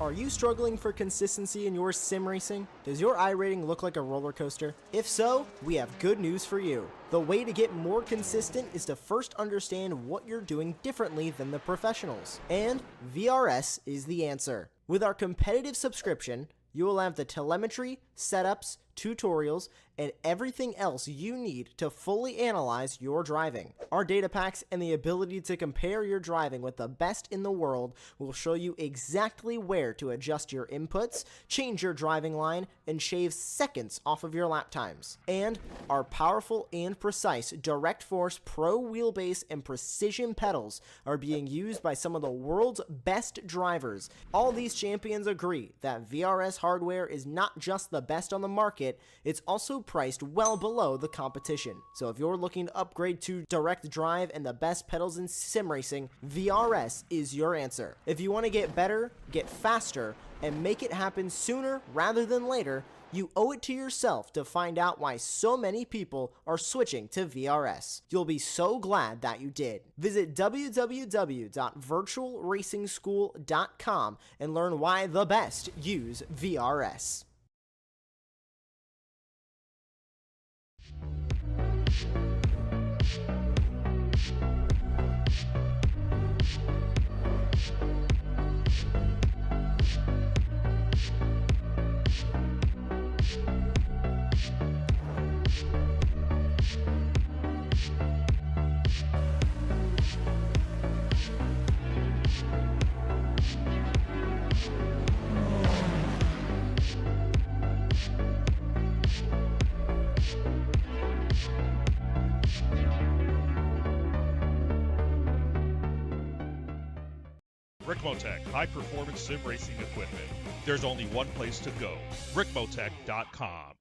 Are you struggling for consistency in your sim racing? Does your iRating look like a roller coaster? If so, we have good news for you. The way to get more consistent is to first understand what you're doing differently than the professionals. And VRS is the answer. With our competitive subscription, you will have the telemetry, setups, tutorials, and everything else you need to fully analyze your driving. Our data packs and the ability to compare your driving with the best in the world will show you exactly where to adjust your inputs, change your driving line, and shave seconds off of your lap times. And our powerful and precise Direct Force Pro wheelbase and precision pedals are being used by some of the world's best drivers. All these champions agree that VRS hardware is not just the best on the market, it's also priced well below the competition. So if you're looking to upgrade to direct drive and the best pedals in sim racing, VRS is your answer. If you want to get better, get faster, and make it happen sooner rather than later, you owe it to yourself to find out why so many people are switching to VRS. You'll be so glad that you did. Visit www.virtualracingschool.com and learn why the best use VRS. Ricmotech, high-performance sim racing equipment. There's only one place to go, Ricmotech.com.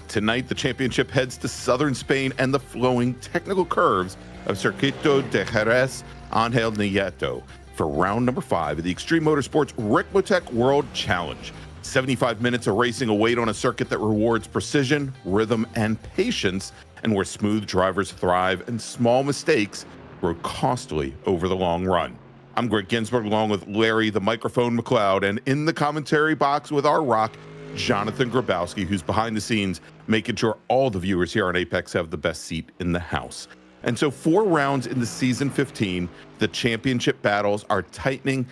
Tonight, the championship heads to southern Spain and the flowing technical curves of Circuito de Jerez Ángel Nieto for round number 5 of the Extreme Motorsports Ricmotech World Challenge. 75 minutes of racing await on a circuit that rewards precision, rhythm, and patience, and where smooth drivers thrive and small mistakes grow costly over the long run. I'm Greg Ginsburg, along with Larry the Microphone McLeod, and in the commentary box with our rock, Jonathan Grabowski, who's behind the scenes making sure all the viewers here on Apex have the best seat in the house. And so 4 rounds into season 15, the championship battles are tightening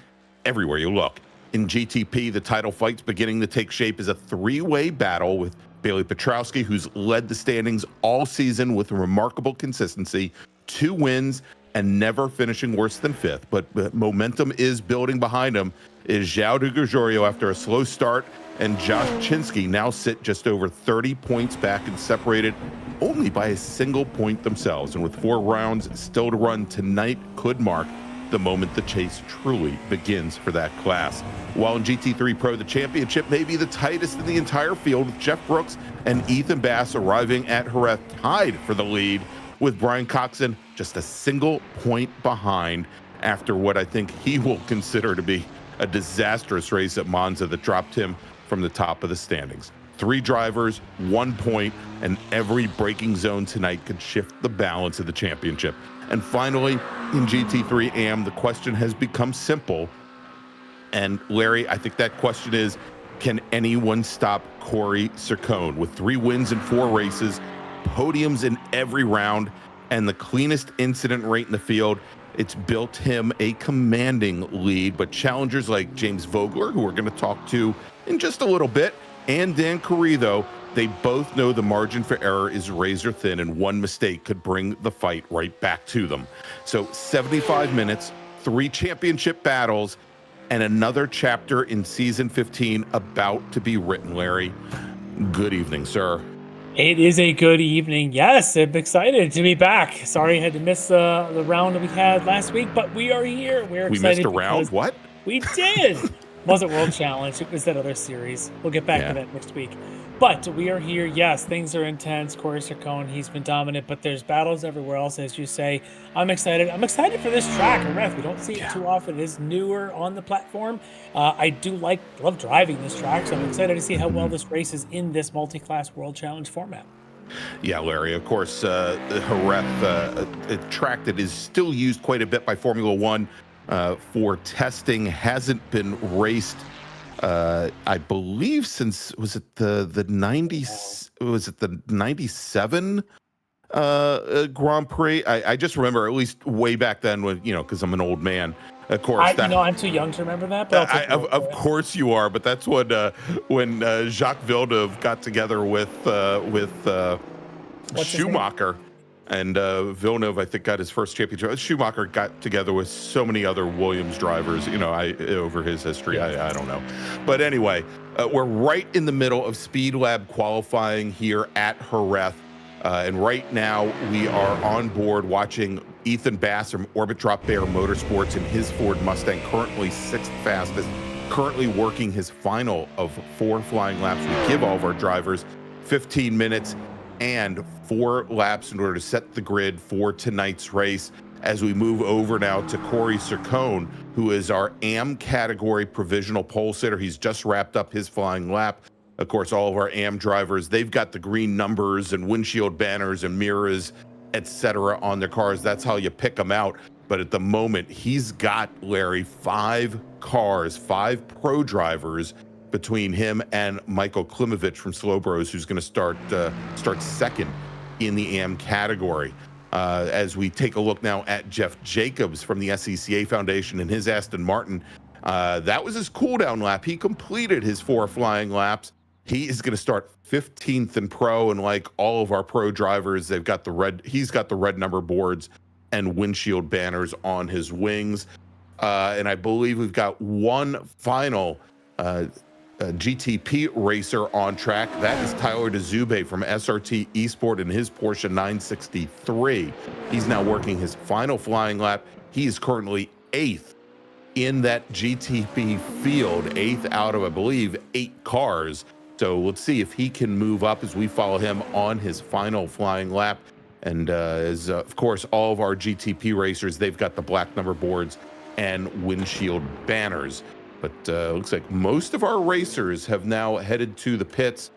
everywhere you look. In GTP, the title fight's beginning to take shape as a 3-way battle with Bailey Petrowski, who's led the standings all season with remarkable consistency, 2 wins, and never finishing worse than 5th. But momentum is building behind him is João de Gregorio after a slow start, and Josh Chinsky now sit just over 30 points back and separated only by a single point themselves. And with 4 rounds still to run, tonight could mark the moment the chase truly begins for that class. While in GT3 Pro, the championship may be the tightest in the entire field, with Jeff Brooks and Ethan Bass arriving at Jerez tied for the lead, with Brian Coxon just a single point behind after what I think he will consider to be a disastrous race at Monza that dropped him from the top of the standings. 3 drivers, 1 point, and every braking zone tonight could shift the balance of the championship. And finally, in GT3 AM, the question has become simple. And Larry, I think that question is Can anyone stop Corby Cercone? With 3 wins in 4 races, podiums in every round, and the cleanest incident rate in the field, it's built him a commanding lead. But challengers like James Vogler, who we're going to talk to in just a little bit, and Dan Carrillo, they both know the margin for error is razor thin, and one mistake could bring the fight right back to them. So 75 minutes, 3 championship battles, and another chapter in season 15 about to be written. Larry, good evening, sir. It is a good evening. Yes, I'm excited to be back. Sorry I had to miss the round that we had last week, but we are here. We're excited. We missed a round? What? We did. Wasn't World Challenge. It was that other series. We'll get back to that next week. But we are here. Yes, things are intense. Corby Cercone, he's been dominant, but there's battles everywhere else, as you say. I'm excited. I'm excited for this track. We don't see it too often. It is newer on the platform. I love driving this track, so I'm excited to see how well this races in this multi-class World Challenge format. Yeah, Larry, of course, the Jerez, a track that is still used quite a bit by Formula One for testing, hasn't been raced I believe since, was it the 90s, was it the 97 Grand Prix? I just remember, at least way back then, when, you know, because I'm an old man, of course. I'm too young to remember that. But of course you are, but that's what when Jacques Villeneuve got together with Schumacher. And Villeneuve, I think, got his first championship. Schumacher got together with so many other Williams drivers, you know, over his history. I don't know. But anyway, we're right in the middle of Speed Lab qualifying here at Jerez. And right now we are on board watching Ethan Bass from Orbit Drop Bear Motorsports in his Ford Mustang, currently 6th fastest, currently working his final of 4 flying laps. We give all of our drivers 15 minutes and 4 laps in order to set the grid for tonight's race, as we move over now to Corby Cercone, who is our AM category provisional pole sitter. He's just wrapped up his flying lap. Of course, all of our AM drivers, they've got the green numbers and windshield banners and mirrors, etc. on their cars. That's how you pick them out. But at the moment, he's got, Larry, 5 cars, 5 pro drivers between him and Michael Klimovich from Slow Bros, who's going to start second in the AM category. As we take a look now at Jeff Jacobs from the SCCA Foundation and his Aston Martin, that was his cooldown lap. He completed his 4 flying laps. He is going to start 15th in pro, and like all of our pro drivers, they've got the red. He's got the red number boards and windshield banners on his wings. And I believe we've got one final GTP racer on track. That is Tyler DeZube from SRT Esport in his Porsche 963. He's now working his final flying lap. He is currently 8th in that GTP field, 8th out of, I believe, 8 cars. So let's see if he can move up as we follow him on his final flying lap. And as of course, all of our GTP racers, they've got the black number boards and windshield banners. But looks like most of our racers have now headed to the pits.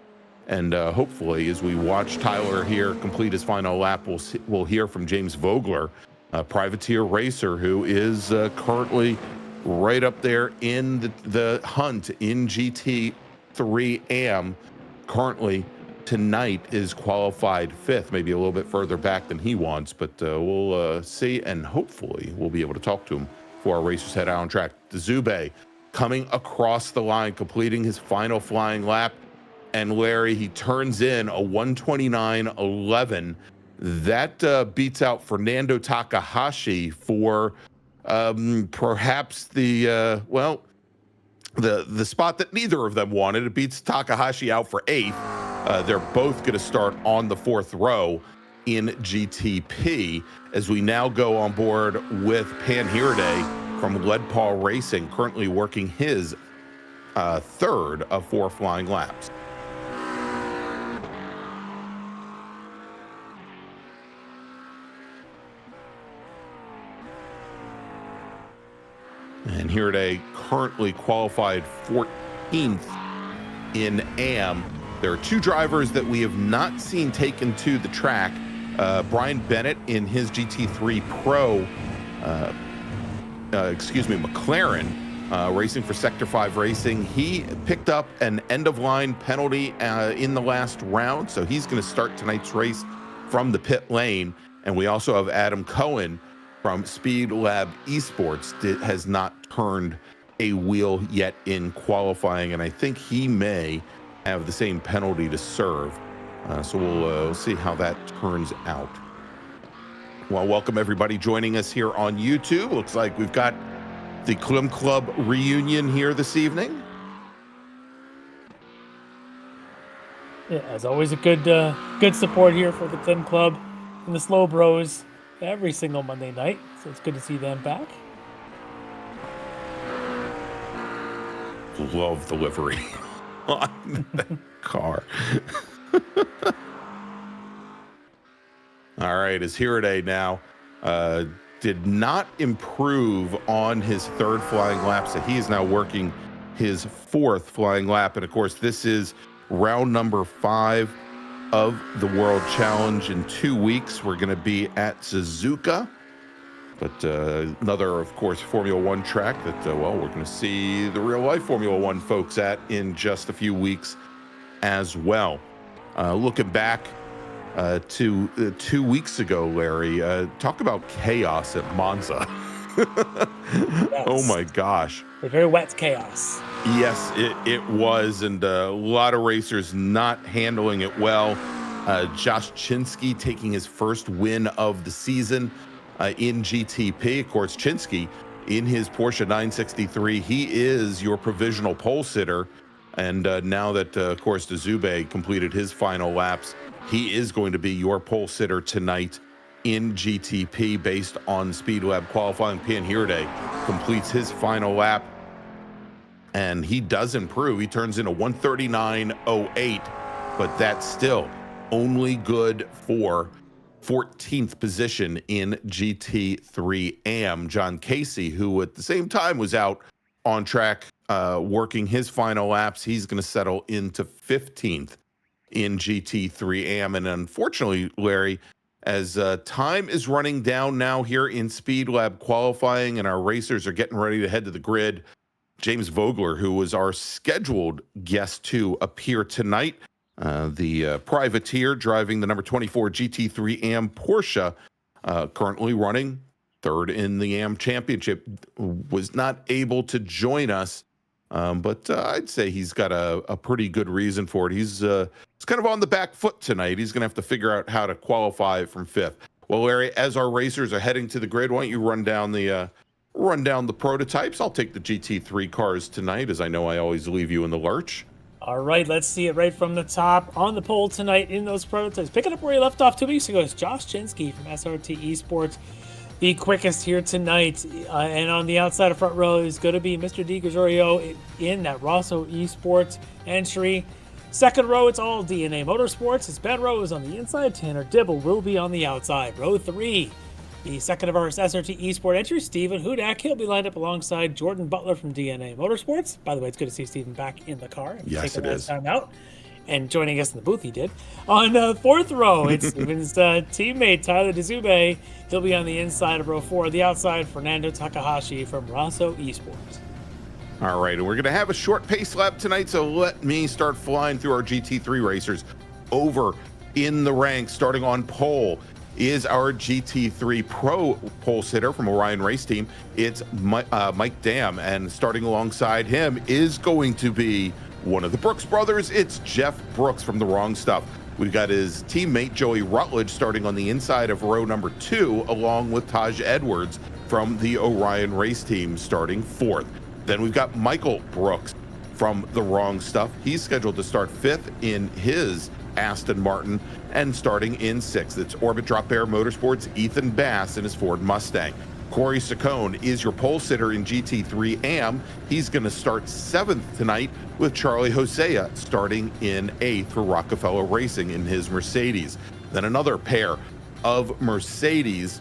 And hopefully, as we watch Tyler here complete his final lap, we'll hear from James Vogler, a privateer racer who is currently right up there in the hunt in GT3 AM. Currently, tonight is qualified 5th, maybe a little bit further back than he wants. But we'll see, and hopefully we'll be able to talk to him before our racers head out on track. DeZube coming across the line, completing his final flying lap. And Larry, he turns in a 129.11. That beats out Fernando Takahashi for perhaps the spot that neither of them wanted. It beats Takahashi out for 8th. They're both going to start on the 4th row in GTP, as we now go on board with Pan Hirade from Lead Paw Racing, currently working his 3rd of 4 flying laps. And Hirade currently qualified 14th in AM. There are 2 drivers that we have not seen taken to the track. Brian Bennett in his GT3 Pro, McLaren, racing for Sector 5 Racing. He picked up an end-of-line penalty in the last round, so he's going to start tonight's race from the pit lane. And we also have Adam Cohen from Speed Lab Esports that has not turned a wheel yet in qualifying, and I think he may have the same penalty to serve. So we'll see how that turns out. Well, welcome everybody joining us here on YouTube. Looks like we've got the Klim Club reunion here this evening. Yeah, as always, a good support here for the Klim Club and the Slow Bros every single Monday night. So it's good to see them back. Love the livery on that car. All right, is here today now. Did not improve on his third flying lap, so he is now working his fourth flying lap. And of course, this is round number 5 of the World Challenge. In 2 weeks, we're going to be at Suzuka. But another, of course, Formula One track that, well, we're going to see the real-life Formula One folks at in just a few weeks as well. Looking back to 2 weeks ago, Larry, talk about chaos at Monza. Yes. Oh, my gosh. A very wet chaos. Yes, it was, and a lot of racers not handling it well. Josh Chinsky taking his first win of the season in GTP. Of course, Chinsky in his Porsche 963, he is your provisional pole sitter. And now that, of course, Dezube completed his final laps, he is going to be your pole sitter tonight in GTP based on Speed Lab qualifying. Pinhirde completes his final lap, and he does improve. He turns in a 139.08, but that's still only good for 14th position in GT3 AM. John Casey, who at the same time was out on track working his final laps, he's going to settle into 15th in GT3 AM. And unfortunately, Larry, as time is running down now here in Speed Lab qualifying and our racers are getting ready to head to the grid, James Vogler, who was our scheduled guest to appear tonight, the privateer driving the number 24 GT3 AM Porsche, currently running third in the AM Championship, was not able to join us. But I'd say he's got a pretty good reason for it. He's kind of on the back foot tonight. He's going to have to figure out how to qualify from 5th. Well, Larry, as our racers are heading to the grid, why don't you run down the prototypes? I'll take the GT3 cars tonight, as I know I always leave you in the lurch. All right, let's see it right from the top. On the pole tonight in those prototypes. Picking up where he left off 2 weeks ago is Josh Chinsky from SRT Esports, the quickest here tonight. And on the outside of front row is going to be Mr. Di Gregorio in that Rosso Esports entry. Second row, it's all DNA Motorsports. It's Ben Rose on the inside. Tanner Dibble will be on the outside. Row 3. The second of our SRT Esport entry, Stephen Hudak. He'll be lined up alongside Jordan Butler from DNA Motorsports. By the way, it's good to see Stephen back in the car. Yes, it is. Time out. And joining us in the booth, he did. On the fourth row, it's Stephen's teammate, Tyler Dezube. He'll be on the inside of row 4. The outside, Fernando Takahashi from Rosso Esports. All right, and we're going to have a short pace lap tonight, so let me start flying through our GT3 racers. Over in the ranks, starting on pole, is our GT3 Pro pole sitter from Orion Race Team. It's Mike Dam, and starting alongside him is going to be one of the Brooks brothers. It's Jeff Brooks from The Wrong Stuff. We've got his teammate Joey Rutledge starting on the inside of row number 2, along with Taj Edwards from the Orion Race Team starting 4th. Then we've got Michael Brooks from The Wrong Stuff. He's scheduled to start 5th in his Aston Martin, and starting in 6th, it's Orbit Drop Air Motorsports' Ethan Bass in his Ford Mustang. Corey Saccone is your pole sitter in GT3 AM. He's going to start 7th tonight, with Charlie Hosea starting in 8th for Rockefeller Racing in his Mercedes. Then another pair of Mercedes.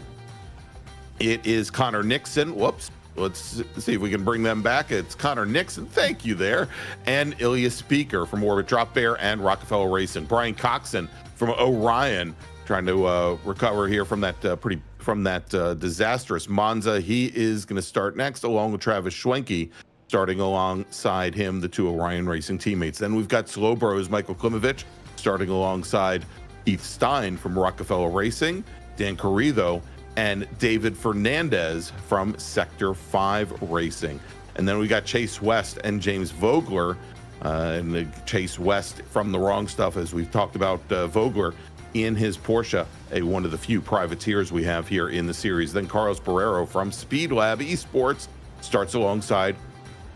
It is Connor Nixon. Whoops. Let's see if we can bring them back. It's Connor Nixon. Thank you there. And Ilya Speaker from Orbit Drop Bear and Rockefeller Racing. Brian Coxon from Orion trying to recover here from that disastrous Monza. He is going to start next along with Travis Schwenke. starting alongside him, the two Orion Racing teammates. Then we've got Slowbro's Michael Klimovich starting alongside Heath Stein from Rockefeller Racing, Dan Carrizo, and David Fernandez from Sector 5 Racing. And then we got Chase West and James Vogler, and Chase West from the Wrong Stuff, as we've talked about Vogler in his Porsche, one of the few privateers we have here in the series. Then Carlos Barrero from Speed Lab Esports starts alongside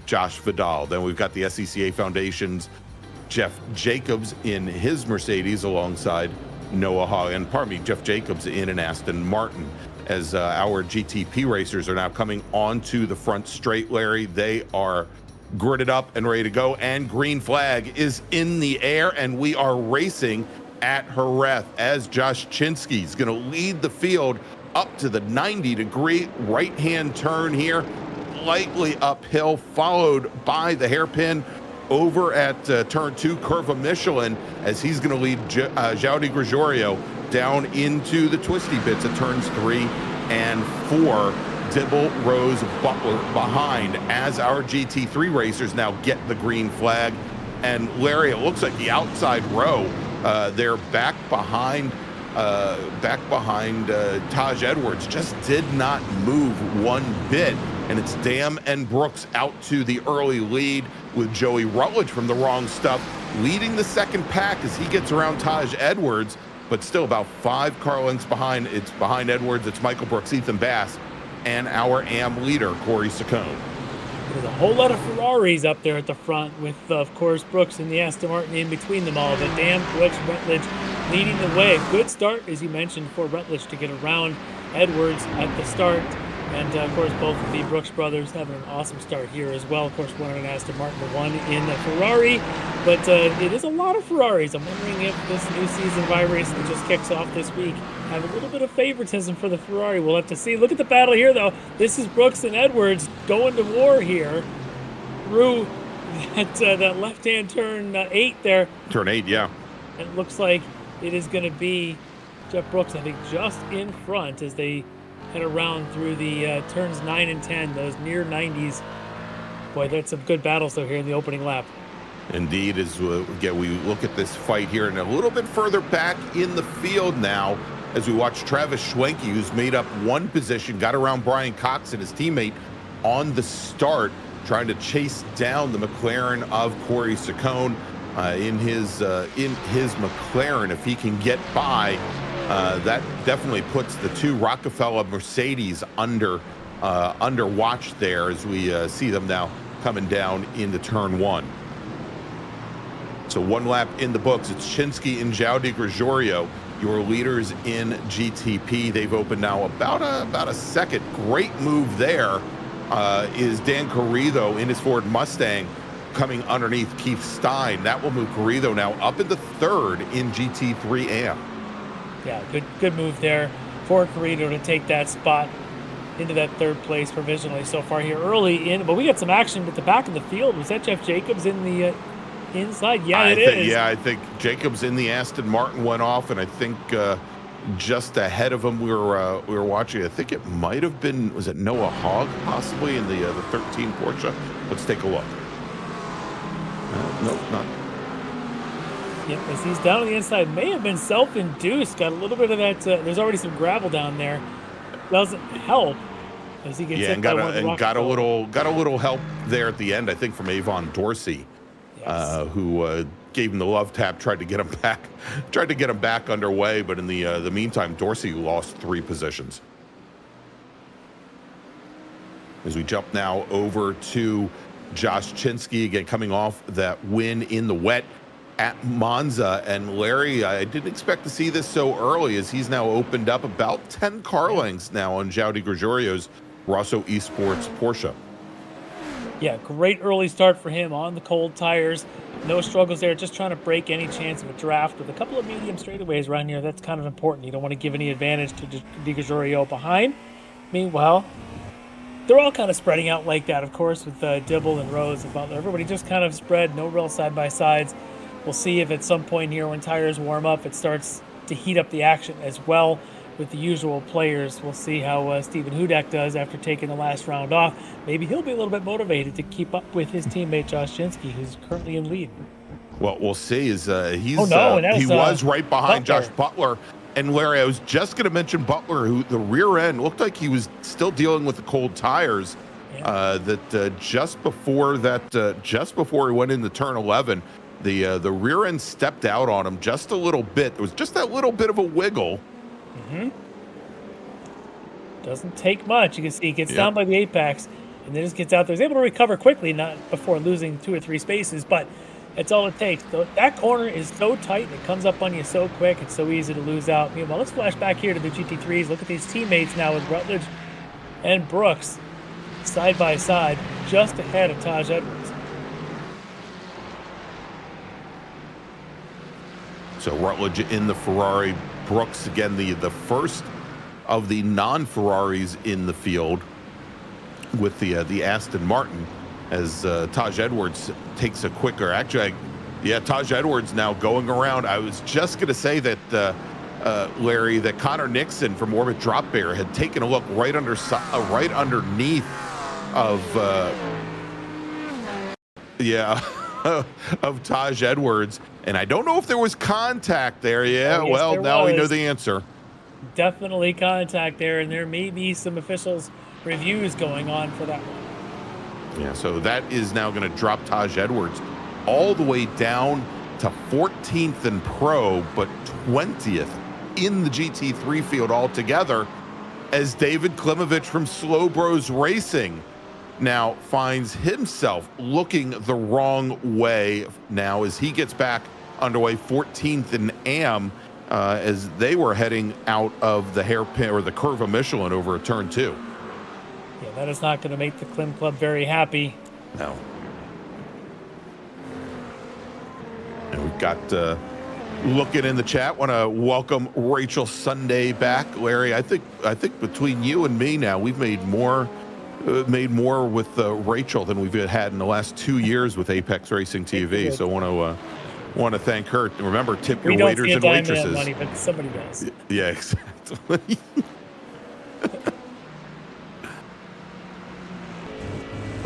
Josh Vidal. Then we've got the SCCA Foundation's Jeff Jacobs in his Mercedes alongside Noah Hogg, and Jeff Jacobs in an Aston Martin. As our GTP racers are now coming onto the front straight, Larry, they are gridded up and ready to go, and green flag is in the air, and we are racing at Jerez as Josh Chinsky is going to lead the field up to the 90-degree right-hand turn here, lightly uphill, followed by the hairpin over at turn 2, Curva Michelin, as he's going to lead João de Gregorio down into the twisty bits at turns 3 and 4. Dibble, Rose, Butler behind as our GT3 racers now get the green flag. And Larry, it looks like the outside row, they're back behind Taj Edwards, just did not move one bit. And it's Dam and Brooks out to the early lead, with Joey Rutledge from the Wrong Stuff leading the second pack as he gets around Taj Edwards, but still about 5 car lengths behind. It's behind Edwards, it's Michael Brooks, Ethan Bass, and our AM leader, Corey Saccone. There's a whole lot of Ferraris up there at the front with, of course, Brooks and the Aston Martin in between them all. But Dam, Brooks, Rutledge leading the way. Good start, as you mentioned, for Rutledge to get around Edwards at the start. And, of course, both of the Brooks brothers having an awesome start here as well. Of course, one in an Aston Martin, one in a Ferrari. But it is a lot of Ferraris. I'm wondering if this new season of iRacing that just kicks off this week have a little bit of favoritism for the Ferrari. We'll have to see. Look at the battle here, though. This is Brooks and Edwards going to war here through that left-hand turn 8 there. Turn 8, yeah. It looks like it is going to be Jeff Brooks, I think, just in front as they head around through the turns 9 and 10, those near 90s. Boy, that's some good battles, though, here in the opening lap. Indeed, as we look at this fight here, and a little bit further back in the field now, as we watch Travis Schwenke, who's made up one position, got around Brian Cox and his teammate on the start, trying to chase down the McLaren of Corey Saccone in his McLaren. If he can get by, that definitely puts the two Rockefeller Mercedes under watch there, as we see them now coming down into turn 1. So 1 lap in the books. It's Chinsky and João de Gregorio, your leaders in GTP. They've opened now about a second. Great move there is Dan Carrizo in his Ford Mustang coming underneath Keith Stein. That will move Carrizo now up into 3rd in GT3 AM. Yeah, good move there for Carrizo to take that spot into that 3rd place provisionally so far here early in. But we got some action at the back of the field. Was that Jeff Jacobs in the inside? Yeah, it is. Yeah, I think Jacobs in the Aston Martin went off, and I think just ahead of him we were watching. I think it might have been, was it Noah Hogg possibly in the 13 Porsche? Let's take a look. Nope, not. Yep, as he's down on the inside, may have been self-induced. Got a little bit of that. There's already some gravel down there. Doesn't help as he gets hit by one of the got a little help there at the end, I think, from Avon Dorsey. Yes. Who gave him the love tap, tried to get him back underway, but in the meantime, Dorsey lost 3 positions. As we jump now over to Josh Chinsky, again coming off that win in the wet at Monza. And Larry, I didn't expect to see this so early, as he's now opened up about 10 car lengths now on João de Gregorio's Rosso Esports Porsche. Yeah, great early start for him on the cold tires. No struggles there, just trying to break any chance of a draft with a couple of medium straightaways around here. That's kind of important. You don't want to give any advantage to De Gregorio behind. Meanwhile, they're all kind of spreading out like that, of course, with Dibble and Rose and Butler. Everybody just kind of spread, no real side-by-sides. We'll see if at some point here when tires warm up, it starts to heat up the action as well. with the usual players. We'll see how Stephen Hudak does after taking the last round off. Maybe he'll be a little bit motivated to keep up with his teammate Josh Chinsky, who's currently in lead. What we'll see is he was right behind Butler. Josh Butler. And Larry, I was just going to mention Butler, who the rear end looked like he was still dealing with the cold tires. Just before he went into turn 11, the rear end stepped out on him just a little bit. There was just that little bit of a wiggle. Mm-hmm. Doesn't take much. You can see he gets down by the apex and then just gets out there. He's able to recover quickly, not before losing 2 or 3 spaces, but that's all it takes. That corner is so tight, it comes up on you so quick, it's so easy to lose out. Meanwhile, let's flash back here to the GT3s. Look at these teammates now with Rutledge and Brooks side by side, just ahead of Taj Edwards. So Rutledge in the Ferrari, Brooks again, the first of the non-Ferraris in the field with the Aston Martin, as Taj Edwards takes a quicker. Actually, Taj Edwards now going around. I was just going to say that Larry, that Connor Nixon from Orbit Drop Bear had taken a look right underneath of of Taj Edwards, and I don't know if there was contact there. Now we know the answer. Definitely contact there, and there may be some officials reviews going on for that one. Yeah, so that is now going to drop Taj Edwards all the way down to 14th in Pro, but 20th in the GT3 field altogether, as David Klimovich from Slow Bros Racing now finds himself looking the wrong way now as he gets back underway 14th in AM, as they were heading out of the hairpin or the curve of Michelin over a turn 2. Yeah, that is not going to make the Klim Club very happy. No. And we've got looking in the chat, want to welcome Rachel Sunday back. Larry, I think between you and me now, we've made more with Rachel than we've had in the last 2 years with Apex Racing TV. So want to thank her. Remember, tip your waiters and waitresses. Money, but somebody does. Yeah, exactly.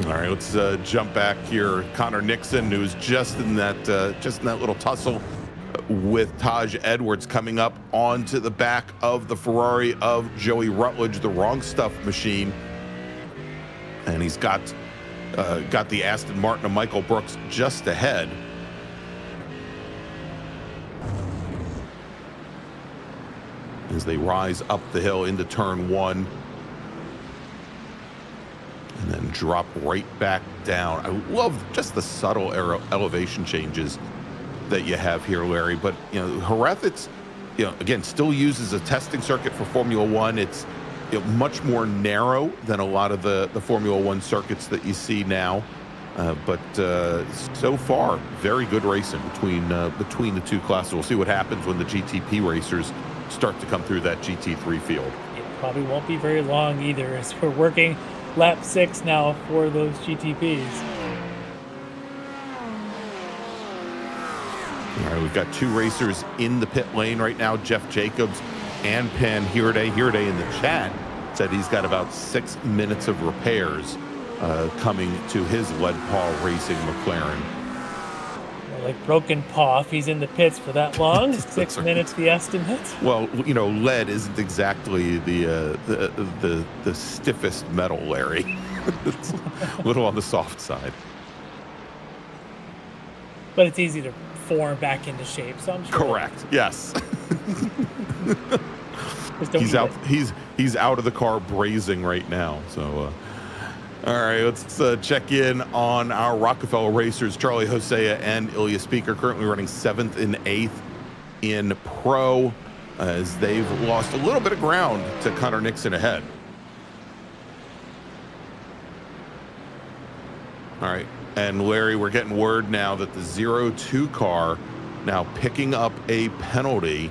All right, let's jump back here. Connor Nixon, who's just in that little tussle with Taj Edwards, coming up onto the back of the Ferrari of Joey Rutledge, the Wrong Stuff machine, and he's got the Aston Martin of Michael Brooks just ahead. As they rise up the hill into turn 1. And then drop right back down. I love just the subtle elevation changes that you have here, Larry. But, Jerez, it's, again, still uses a testing circuit for Formula One. It's much more narrow than a lot of the Formula One circuits that you see now. But so far, very good racing between the two classes. We'll see what happens when the GTP racers start to come through that GT3 field. It probably won't be very long either, as we're working lap 6 now for those GTPs. All right, we've got 2 racers in the pit lane right now, Jeff Jacobs and Pan Hirde. Hirde in the chat said he's got about 6 minutes of repairs coming to his lead paw racing McLaren. Like broken paw if he's in the pits for that long. 6 minutes the estimate. Well, lead isn't exactly the stiffest metal, Larry. It's a little on the soft side. But it's easy to form back into shape, so I'm sure. Correct. Yes. He's out of the car brazing right now. So all right, let's check in on our Rockefeller racers, Charlie Hosea and Ilya Speaker, currently running 7th and 8th in Pro, as they've lost a little bit of ground to Connor Nixon ahead. All right, and Larry, we're getting word now that the 0-2 car now picking up a penalty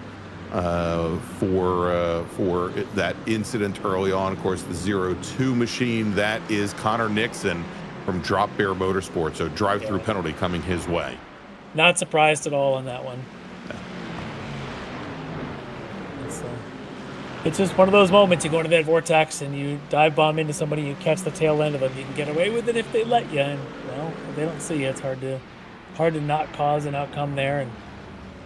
for that incident early on. Of course, the 0-2 machine, that is Connor Nixon from Drop Bear Motorsports. So drive-through penalty coming his way. Not surprised at all on that one. It's just one of those moments. You go into that vortex and you dive bomb into somebody, you catch the tail end of them. You can get away with it if they let you. And, well, if they don't see you, it's hard to not cause an outcome there. And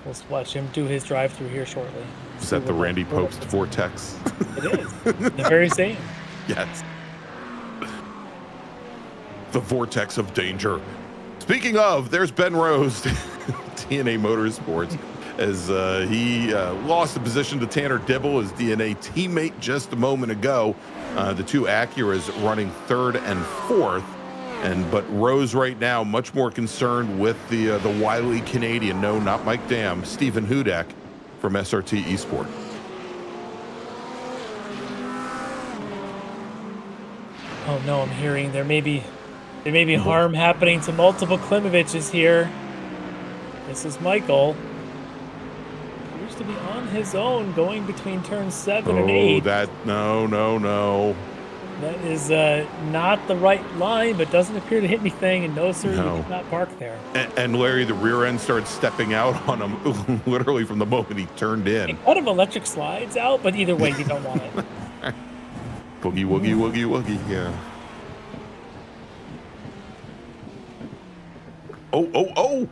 we'll watch him do his drive through here shortly. Is that the Randy Popst vortex? It is. The very same. Yes. The vortex of danger. Speaking of, there's Ben Rose, DNA Motorsports, as he lost the position to Tanner Dibble, his DNA teammate, just a moment ago. The two Acuras running third and fourth. But Rose right now much more concerned with the wily Canadian, no, not Mike Dam, Stephen Hudak from SRT Esport. Oh no, I'm hearing there may be harm happening to multiple Klimoviches here. This is Michael. Appears to be on his own going between turns 7 and 8. No. That is not the right line, but doesn't appear to hit anything. And no, sir, No. you cannot park there. And Larry, the rear end started stepping out on him literally from the moment he turned in. It kind of electric slides out, but either way, you don't want it. Boogie, woogie, woogie, woogie, yeah. Oh.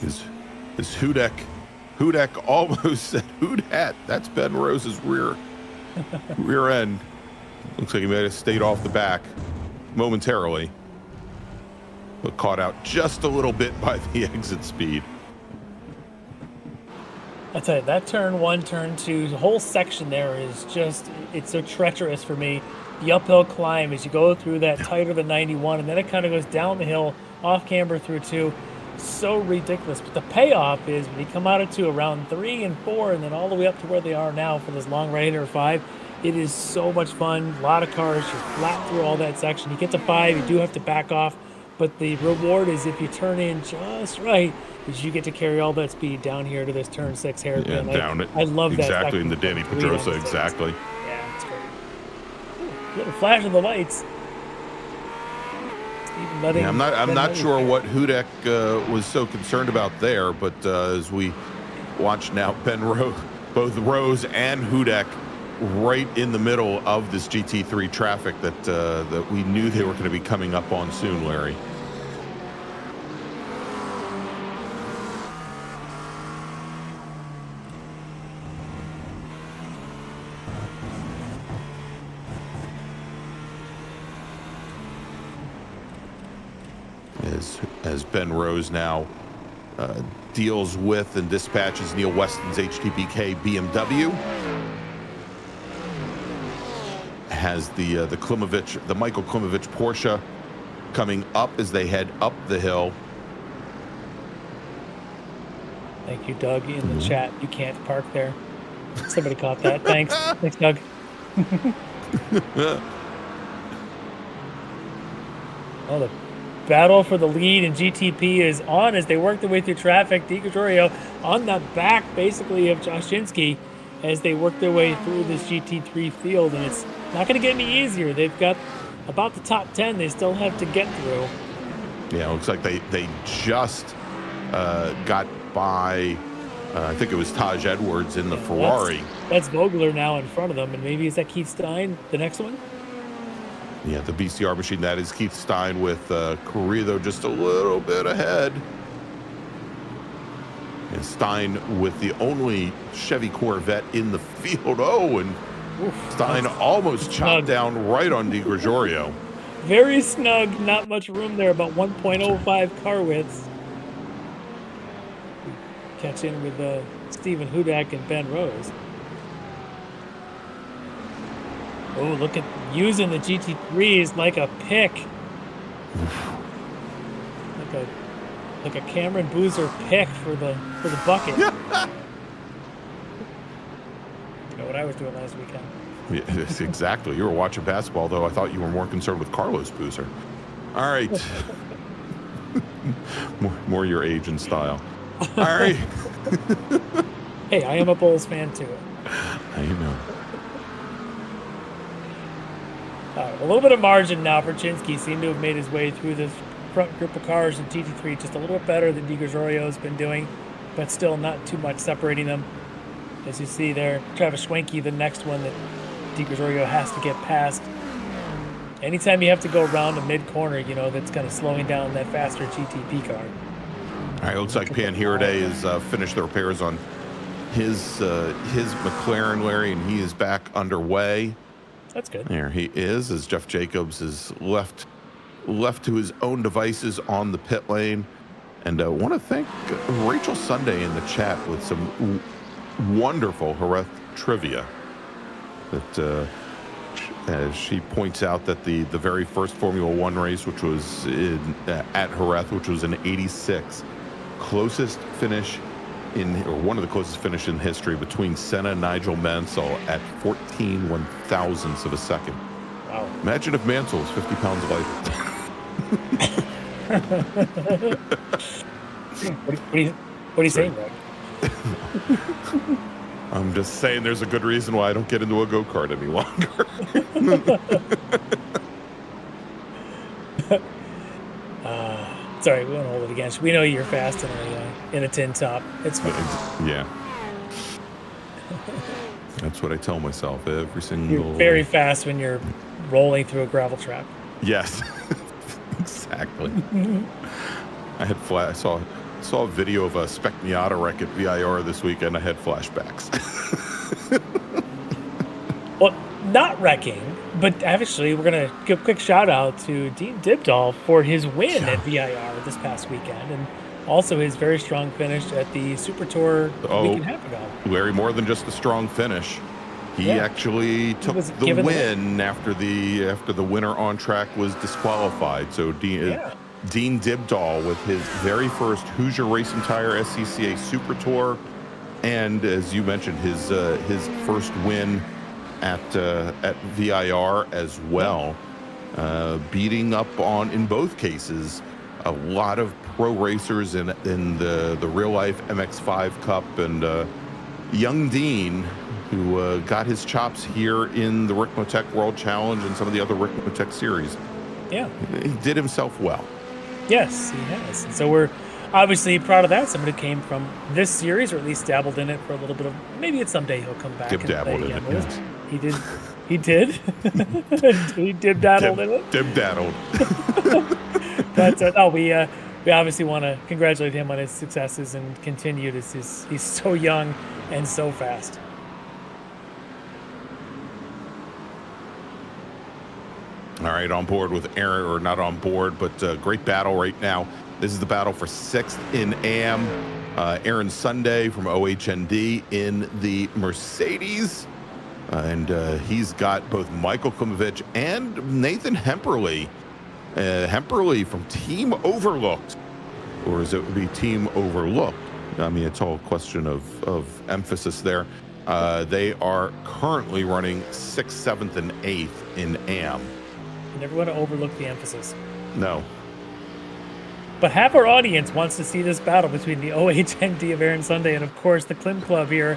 Is Hudak almost said Hudat. That's Ben Rose's rear end. Looks like he might have stayed off the back momentarily, but caught out just a little bit by the exit speed. I tell you, that turn 1, turn 2, the whole section there is just, it's so treacherous for me. The uphill climb as you go through that tighter than 91, and then it kind of goes down the hill, off camber through 2. So ridiculous. But the payoff is when you come out of 2, around 3 and 4, and then all the way up to where they are now for this long right-hander 5, it is so much fun. A lot of cars, you're flat through all that section. You get to 5, you do have to back off, but the reward is if you turn in just right, is you get to carry all that speed down here to this turn 6 hairpin. Yeah, down it. I love that. Exactly, in the Danny Pedrosa, exactly. Yeah, it's great. Ooh, little flash of the lights. Yeah, I'm not sure what Hudak was so concerned about there, but as we watch now, both Rose and Hudak right in the middle of this GT3 traffic that we knew they were going to be coming up on soon, Larry. As Ben Rose now deals with and dispatches Neil Weston's HTBK BMW. Has the Michael Klimovich Porsche coming up as they head up the hill. Thank you, Doug, in the chat. You can't park there. Somebody caught that. Thanks, Doug. Oh, the battle for the lead in GTP is on as they work their way through traffic. Di Gregorio on the back, basically, of Joshinsky as they work their way through this GT3 field, and it's not going to get any easier. They've got about the top 10 they still have to get through. Yeah, it looks like they just got by, I think it was Taj Edwards in the Ferrari. That's Vogler now in front of them, and maybe is that Keith Stein, the next one? Yeah, the BCR machine, that is Keith Stein with Carrillo just a little bit ahead. And Stein with the only Chevy Corvette in the field. Oh, and Stein almost chopped down right on Di Gregorio. Very snug, not much room there, about 1.05 car widths. Catch in with Stephen Hudak and Ben Rose. Oh, look at using the GT3s like a pick. Like a Cameron Boozer pick for the bucket. You know what I was doing last weekend. Yes, exactly. You were watching basketball, though I thought you were more concerned with Carlos Boozer. All right. more your age and style. All right. Hey, I am a Bulls fan too. I know. All right, a little bit of margin now for Chinsky. Seemed to have made his way through this front group of cars in GT3 just a little bit better than Di Gregorio's been doing, but still not too much separating them. As you see there, Travis Schwenke, the next one that Di Gregorio has to get past. Anytime you have to go around a mid-corner, you know, that's kind of slowing down that faster GTP car. All right, looks like Panhirade has finished the repairs on his McLaren, Larry, and he is back underway. That's good. There he is, as Jeff Jacobs is left to his own devices on the pit lane. And I want to thank Rachel Sunday in the chat with some wonderful Jerez trivia. That as she points out that the very first Formula One race, which was at Jerez, which was in '86, closest finish or one of the closest finish in history between Senna and Nigel Mansell at 14 1,000ths of a second. Wow. Imagine if Mansell was 50 pounds lighter. What are you saying, Greg? I'm just saying there's a good reason why I don't get into a go-kart any longer. Sorry, we won't hold it against you. We know you're fast in a tin top. It's fine. Yeah. That's what I tell myself every single... You're very fast when you're rolling through a gravel trap. Yes. Exactly. I saw a video of a Spec Miata wreck at VIR this weekend. I had flashbacks. Well, not wrecking, but actually, we're going to give a quick shout out to Dean Dibdahl for his win at VIR this past weekend, and also his very strong finish at the Super Tour a week and a half ago. Larry, more than just a strong finish. He actually took the win after the winner on track was disqualified. So Dean Dibdahl with his very first Hoosier Racing Tire SCCA Super Tour, and as you mentioned, his first win at VIR as well, beating up on, in both cases, a lot of pro racers in the real life MX5 Cup, and young Dean, who got his chops here in the Ricmotech World Challenge and some of the other Ricmotech series. Yeah, he did himself well. Yes, he has. And so we're obviously proud of that. Somebody who came from this series, or at least dabbled in it for a little bit of. Maybe it's someday he'll come back. Dabbled in it. Yes. He did. He did. He dib-daddled in it. Dib-daddled. But we obviously want to congratulate him on his successes and continued. He's so young and so fast. All right, on board with Aaron, or not on board, but great battle right now. This is the battle for 6th in AM. Aaron Sunday from OHND in the Mercedes. And he's got both Michael Klimovich and Nathan Hemperly. Hemperly from Team Overlooked. Or is it be Team Overlooked? I mean, it's all a question of emphasis there. They are currently running 6th, 7th, and 8th in AM. You never want to overlook the emphasis. No. But half our audience wants to see this battle between the OHND of Aaron Sunday and, of course, the Klim Club here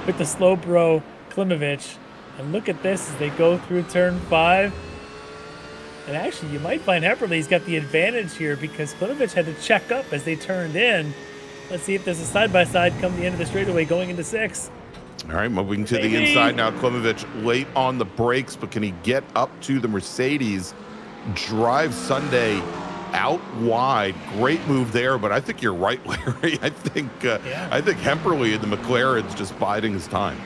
with the slow bro Klimovich. And look at this as they go through turn 5. And actually, you might find Hemperly's got the advantage here because Klimovich had to check up as they turned in. Let's see if there's a side-by-side come the end of the straightaway going into 6. All right, moving to the inside now. Klimovich late on the brakes, but can he get up to the Mercedes? Drive Sunday out wide. Great move there, but I think you're right, Larry. I think Hemperly and the McLaren's just biding his time.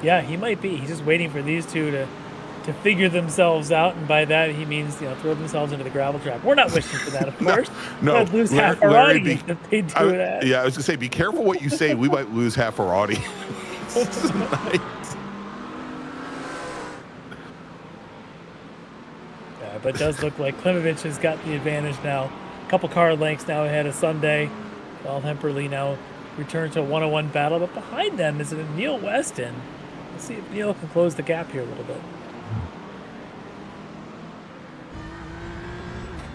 Yeah, he might be. He's just waiting for these two to figure themselves out, and by that he means throw themselves into the gravel trap. We're not wishing for that, of course. No, I'd lose half our audience if they do that. Yeah, I was gonna say, be careful what you say. We might lose half our audience tonight. Yeah, but it does look like Klimovich has got the advantage now. A couple car lengths now ahead of Sunday, while Hemperly now returns to a 101 battle. But behind them is Neil Weston. Let's see if Neil can close the gap here a little bit.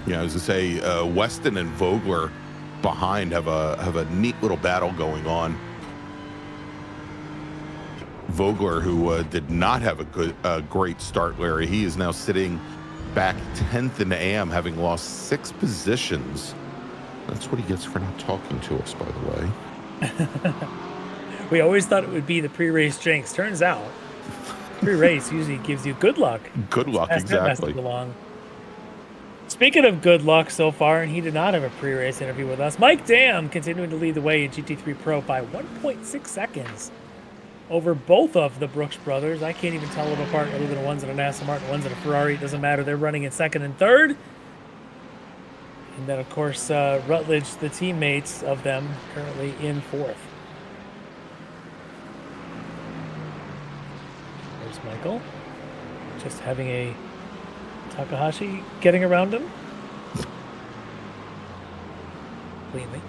Yeah, I was gonna say Weston and Vogler behind have a neat little battle going on. Vogler, who did not have a great start, Larry, he is now sitting back 10th in the AM, having lost 6 positions. That's what he gets for not talking to us, by the way. We always thought it would be the pre-race jinx. Turns out, pre-race usually gives you good luck. Good luck, Pass that exactly. message along. Speaking of good luck so far, and he did not have a pre-race interview with us, Mike Dam continuing to lead the way in GT3 Pro by 1.6 seconds over both of the Brooks brothers. I can't even tell them apart other than one's in an Aston Martin, one's in a Ferrari. It doesn't matter. They're running in second and third. And then, of course, Rutledge, the teammates of them, currently in fourth. There's Michael, just having a Takahashi getting around him. Cleanly.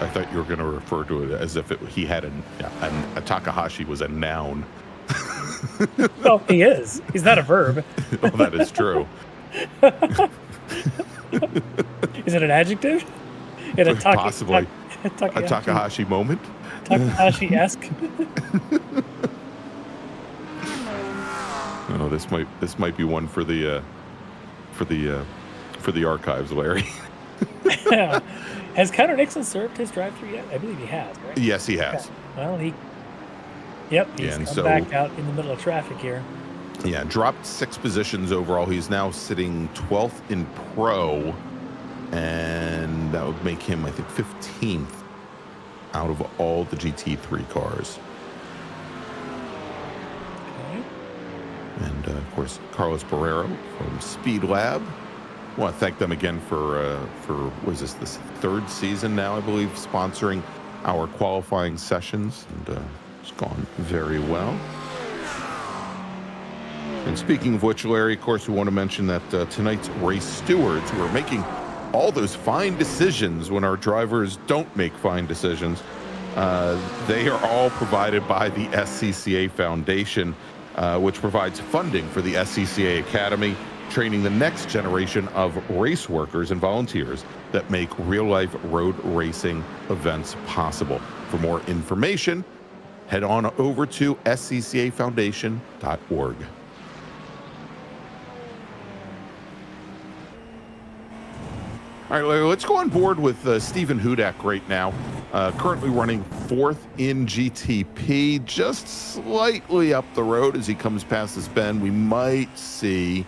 I thought you were going to refer to it as if he had a Takahashi was a noun. Well, he is. He's not a verb. Oh, that is true. Is it an adjective? Possibly. A Takahashi moment? Takahashi-esque. Oh, this might be one for the archives, Larry. Has Connor Nixon served his drive-through yet? I believe he has, right? Yes, he has. Okay. Well, he's come back out in the middle of traffic here. Yeah, dropped 6 positions overall. He's now sitting 12th in Pro, and that would make him, I think, 15th out of all the GT3 cars. Okay. And, of course, Carlos Barrero from Speed Lab. I want to thank them again for what is this 3rd season now, I believe, sponsoring our qualifying sessions, and it's gone very well. And speaking of which, Larry, of course, we want to mention that tonight's race stewards, who are making all those fine decisions when our drivers don't make fine decisions, they are all provided by the SCCA Foundation, which provides funding for the SCCA Academy, training the next generation of race workers and volunteers that make real-life road racing events possible. For more information, head on over to sccafoundation.org. All right, Larry, let's go on board with Stephen Hudak right now. Currently running 4th in GTP, just slightly up the road as he comes past this bend. We might see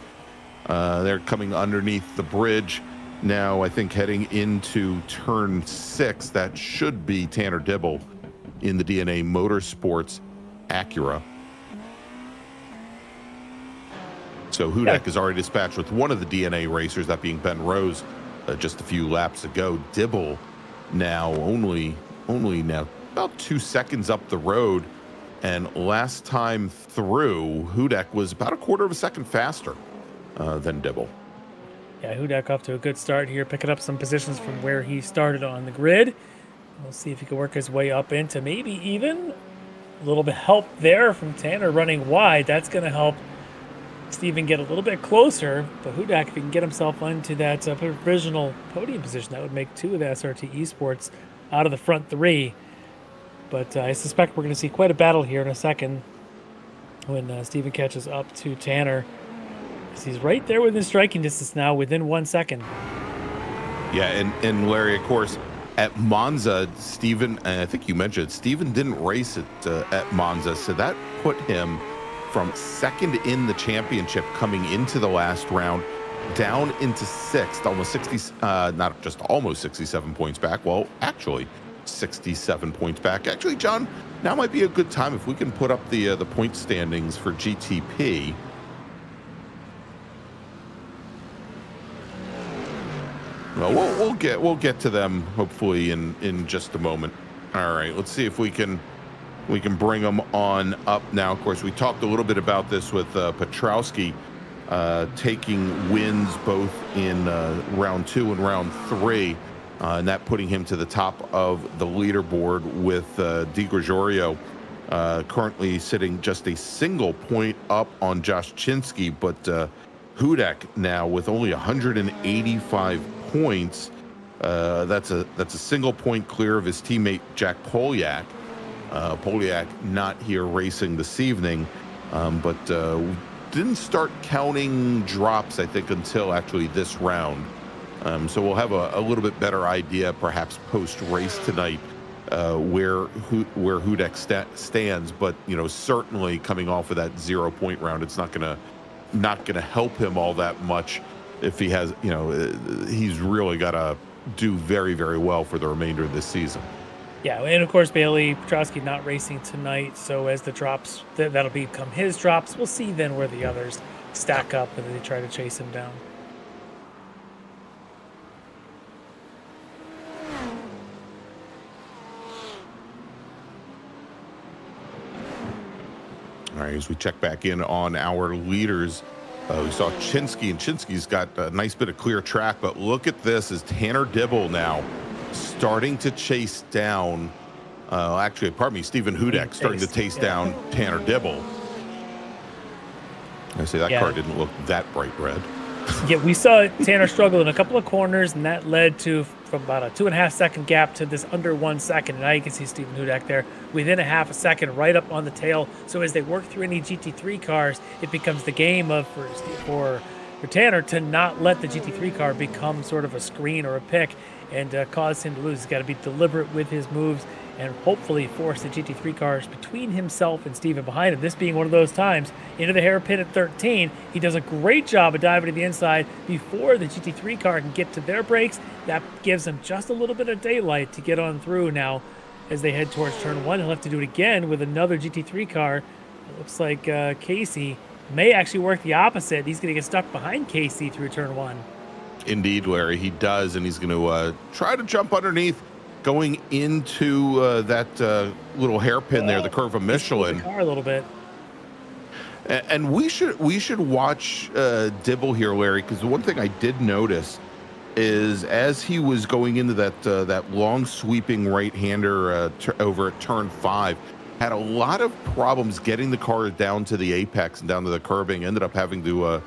they're coming underneath the bridge now, I think heading into turn 6. That should be Tanner Dibble in the DNA Motorsports Acura. So Hudak is already dispatched with one of the DNA racers, that being Ben Rose, just a few laps ago. Dibble now only now about 2 seconds up the road, and last time through, Hudak was about a quarter of a second faster than Dibble. Yeah, Hudak off to a good start here, picking up some positions from where he started on the grid. We'll see if he can work his way up into maybe even a little bit help there from Tanner running wide. That's going to help Steven get a little bit closer, but Hudak, if he can get himself into that provisional podium position, that would make 2 of the SRT Esports out of the front 3. But I suspect we're going to see quite a battle here in a second when Steven catches up to Tanner. He's right there within striking distance now, within 1 second. Yeah, and Larry, of course, at Monza, Steven, and I think you mentioned, Steven didn't race at Monza, so that put him from 2nd in the championship coming into the last round down into 6th, almost 60, not just almost 67 points back. Well, actually 67 points back. Actually, John, now might be a good time if we can put up the point standings for GTP. Well, we'll get to them hopefully in just a moment. All right, let's see if we can bring them on up now. Of course, we talked a little bit about this with Petrowski taking wins both in round 2 and round 3, and that putting him to the top of the leaderboard with Di Gregorio currently sitting just a single point up on Josh Chinsky, but Hudak now with only 185 points. That's a single point clear of his teammate Jack Polyak. Polyak not here racing this evening, but we didn't start counting drops, I think, until actually this round. So we'll have a little bit better idea, perhaps post-race tonight, where Hudek stands. But certainly coming off of that 0 point round, it's not gonna help him all that much if he has. He's really got to do very, very well for the remainder of this season. Yeah, and of course Bailey Petrowski not racing tonight, so as the drops that'll become his drops. We'll see then where the others stack up and they try to chase him down. All right, as we check back in on our leaders, we saw Chinsky, and Chinsky's got a nice bit of clear track, but look at this as Tanner Dibble now starting to chase down, Stephen Hudek starting to chase down Tanner Dibble. I say that car didn't look that bright red. Yeah, we saw Tanner struggle in a couple of corners, and that led to from about a 2.5 second gap to this under 1 second. And now you can see Stephen Hudek there within a half a second, right up on the tail. So as they work through any GT3 cars, it becomes the game of for Tanner to not let the GT3 car become sort of a screen or a pick and cause him to lose. He's got to be deliberate with his moves and hopefully force the GT3 cars between himself and Steven behind him. This being one of those times, into the hairpin at 13. He does a great job of diving to the inside before the GT3 car can get to their brakes. That gives him just a little bit of daylight to get on through now as they head towards turn 1. He'll have to do it again with another GT3 car. It looks like Casey may actually work the opposite. He's going to get stuck behind Casey through turn 1. Indeed, Larry, he does, and he's going to try to jump underneath, going into that little hairpin there, the curve of Michelin. The car a little bit. And we should watch Dibble here, Larry, because the one thing I did notice is as he was going into that long sweeping right-hander over at turn 5, had a lot of problems getting the car down to the apex and down to the curbing. Ended up having to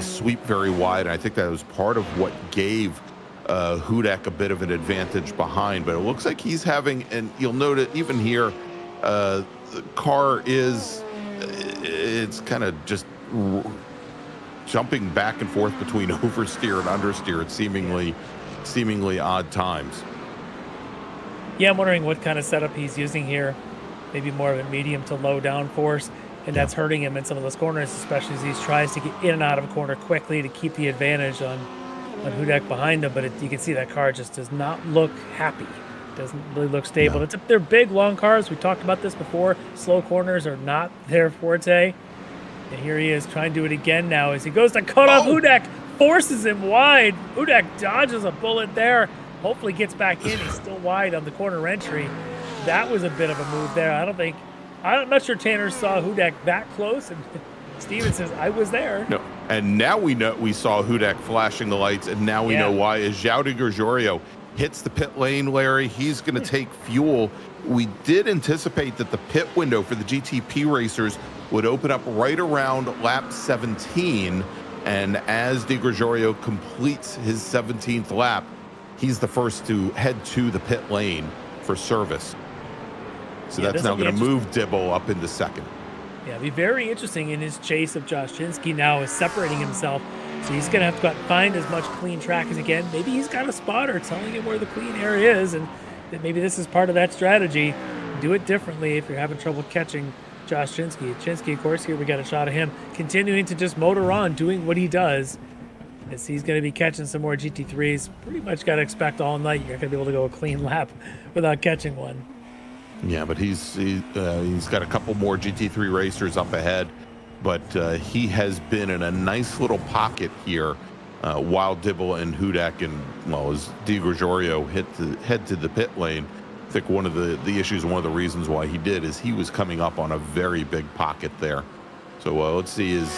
sweep very wide, and I think that was part of what gave Hudek a bit of an advantage behind. But it looks like he's having, and you'll note it even here, the car it's kind of just jumping back and forth between oversteer and understeer at seemingly odd times. Yeah, I'm wondering what kind of setup he's using here. Maybe more of a medium to low downforce, and that's hurting him in some of those corners, especially as he tries to get in and out of a corner quickly to keep the advantage on Hudek behind him. But you can see that car just does not look happy. Doesn't really look stable. No. They're big, long cars. We talked about this before. Slow corners are not their forte. And here he is trying to do it again now as he goes to cut off Hudek, forces him wide. Hudek dodges a bullet there. Hopefully gets back in. He's still wide on the corner entry. That was a bit of a move there. I'm not sure Tanner saw Hudek that close, and Steven says, I was there. No, and now we saw Hudek flashing the lights, and now we know why. As João de Gregorio hits the pit lane, Larry, he's going to take fuel. We did anticipate that the pit window for the GTP racers would open up right around lap 17, and as de Gregorio completes his 17th lap, he's the first to head to the pit lane for service. So that's now going to move Dibble up into second. Yeah, it'll be very interesting in his chase of Josh Chinsky now is separating himself. So he's going to have to go out and find as much clean track as he can. Maybe he's got a spotter telling him where the clean area is, and that maybe this is part of that strategy. Do it differently if you're having trouble catching Josh Chinsky. Chinsky, of course, here we got a shot of him continuing to just motor on, doing what he does. As he's going to be catching some more GT3s. Pretty much got to expect all night you're going to be able to go a clean lap without catching one. Yeah, but he's got a couple more GT3 racers up ahead, but he has been in a nice little pocket here while Dibble and Hudek and, as de Gregorio head to the pit lane. I think one of the issues, one of the reasons why he did is he was coming up on a very big pocket there. So let's see as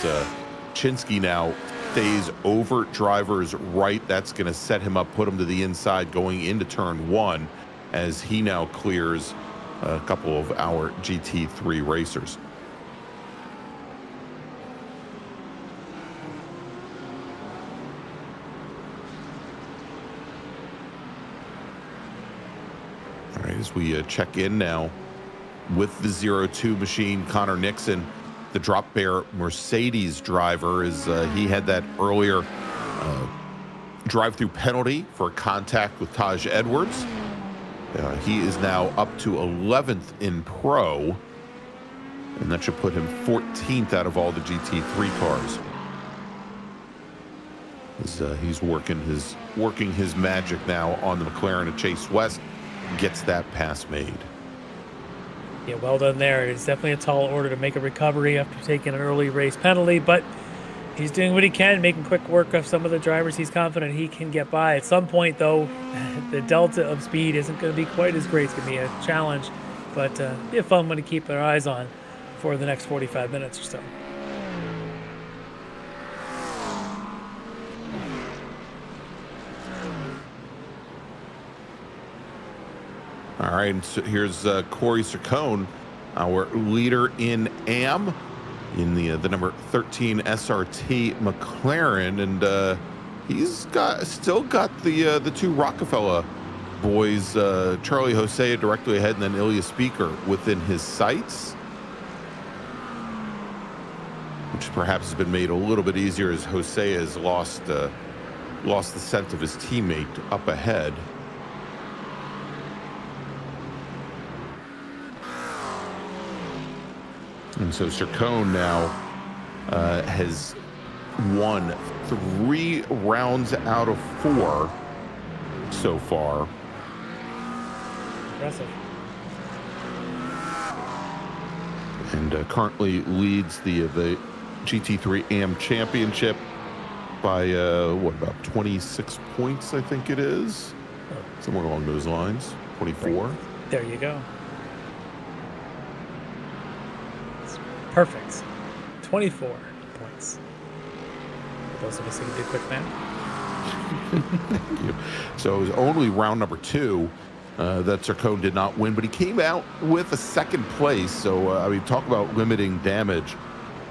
Chinsky now stays over driver's right. That's going to set him up, put him to the inside going into turn 1 as he now clears a couple of our GT3 racers. All right, as we check in now with the 02 machine, Connor Nixon, the drop bear Mercedes driver, is he had that earlier drive-through penalty for contact with Taj Edwards. He is now up to 11th in pro, and that should put him 14th out of all the GT3 cars. He's working his magic now on the McLaren at Chase West. Gets that pass made. Yeah, well done there. It's definitely a tall order to make a recovery after taking an early race penalty, but he's doing what he can, making quick work of some of the drivers he's confident he can get by. At some point, though, the delta of speed isn't going to be quite as great. It's going to be a challenge, but be a fun one to keep our eyes on for the next 45 minutes or so. All right, and so here's Corey Ciccone, our leader in AM, in the number 13 SRT McLaren, and he's still got the two Rockefeller boys, Charlie Hosea directly ahead, and then Ilya Speaker within his sights, which perhaps has been made a little bit easier as Hosea has lost the scent of his teammate up ahead. And so Ciccone now has won 3 rounds out of 4 so far. Impressive. And currently leads the GT3 AM Championship by, about 26 points, I think it is. Somewhere along those lines. 24. There you go. Perfect. 24 points. For those of us who can do quick math. Thank you. So it was only round number 2 that Ciccone did not win, but he came out with a 2nd place. So, talk about limiting damage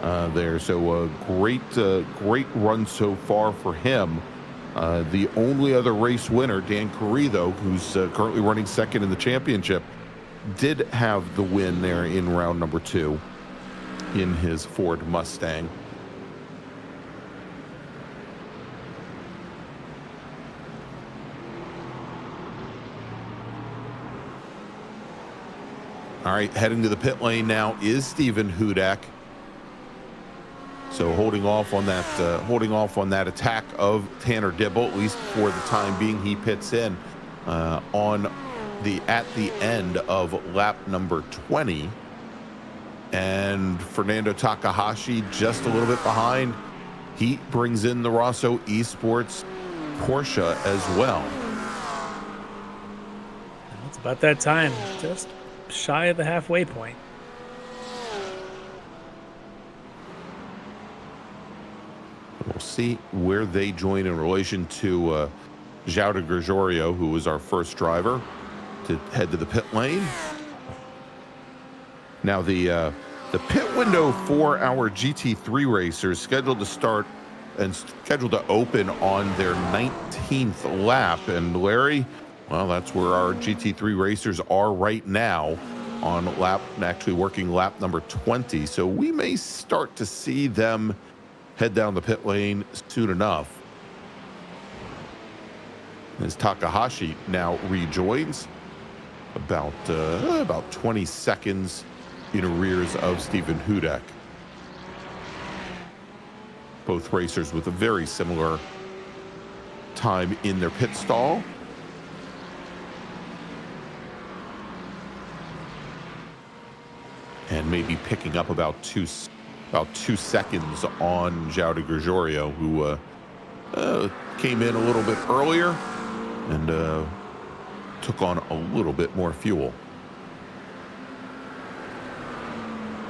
there. So great run so far for him. The only other race winner, Dan Carrillo, who's currently running 2nd in the championship, did have the win there in round number 2. In his Ford Mustang. All right, heading to the pit lane now is Stephen Hudak. So holding off on that attack of Tanner Dibble, at least for the time being. He pits in at the end of lap number 20. And Fernando Takahashi just a little bit behind. He brings in the Rosso Esports Porsche as well. It's about that time, just shy of the halfway point. We'll see where they join in relation to João de Gregorio, who was our first driver to head to the pit lane. Now the pit window for our GT3 racers scheduled to start and scheduled to open on their 19th lap. And Larry, well, that's where our GT3 racers are right now on actually working lap number 20. So we may start to see them head down the pit lane soon enough. As Takahashi now rejoins about 20 seconds in arrears of Stephen Hudak. Both racers with a very similar time in their pit stall. And maybe picking up about two seconds on João de Gregorio, who came in a little bit earlier and took on a little bit more fuel.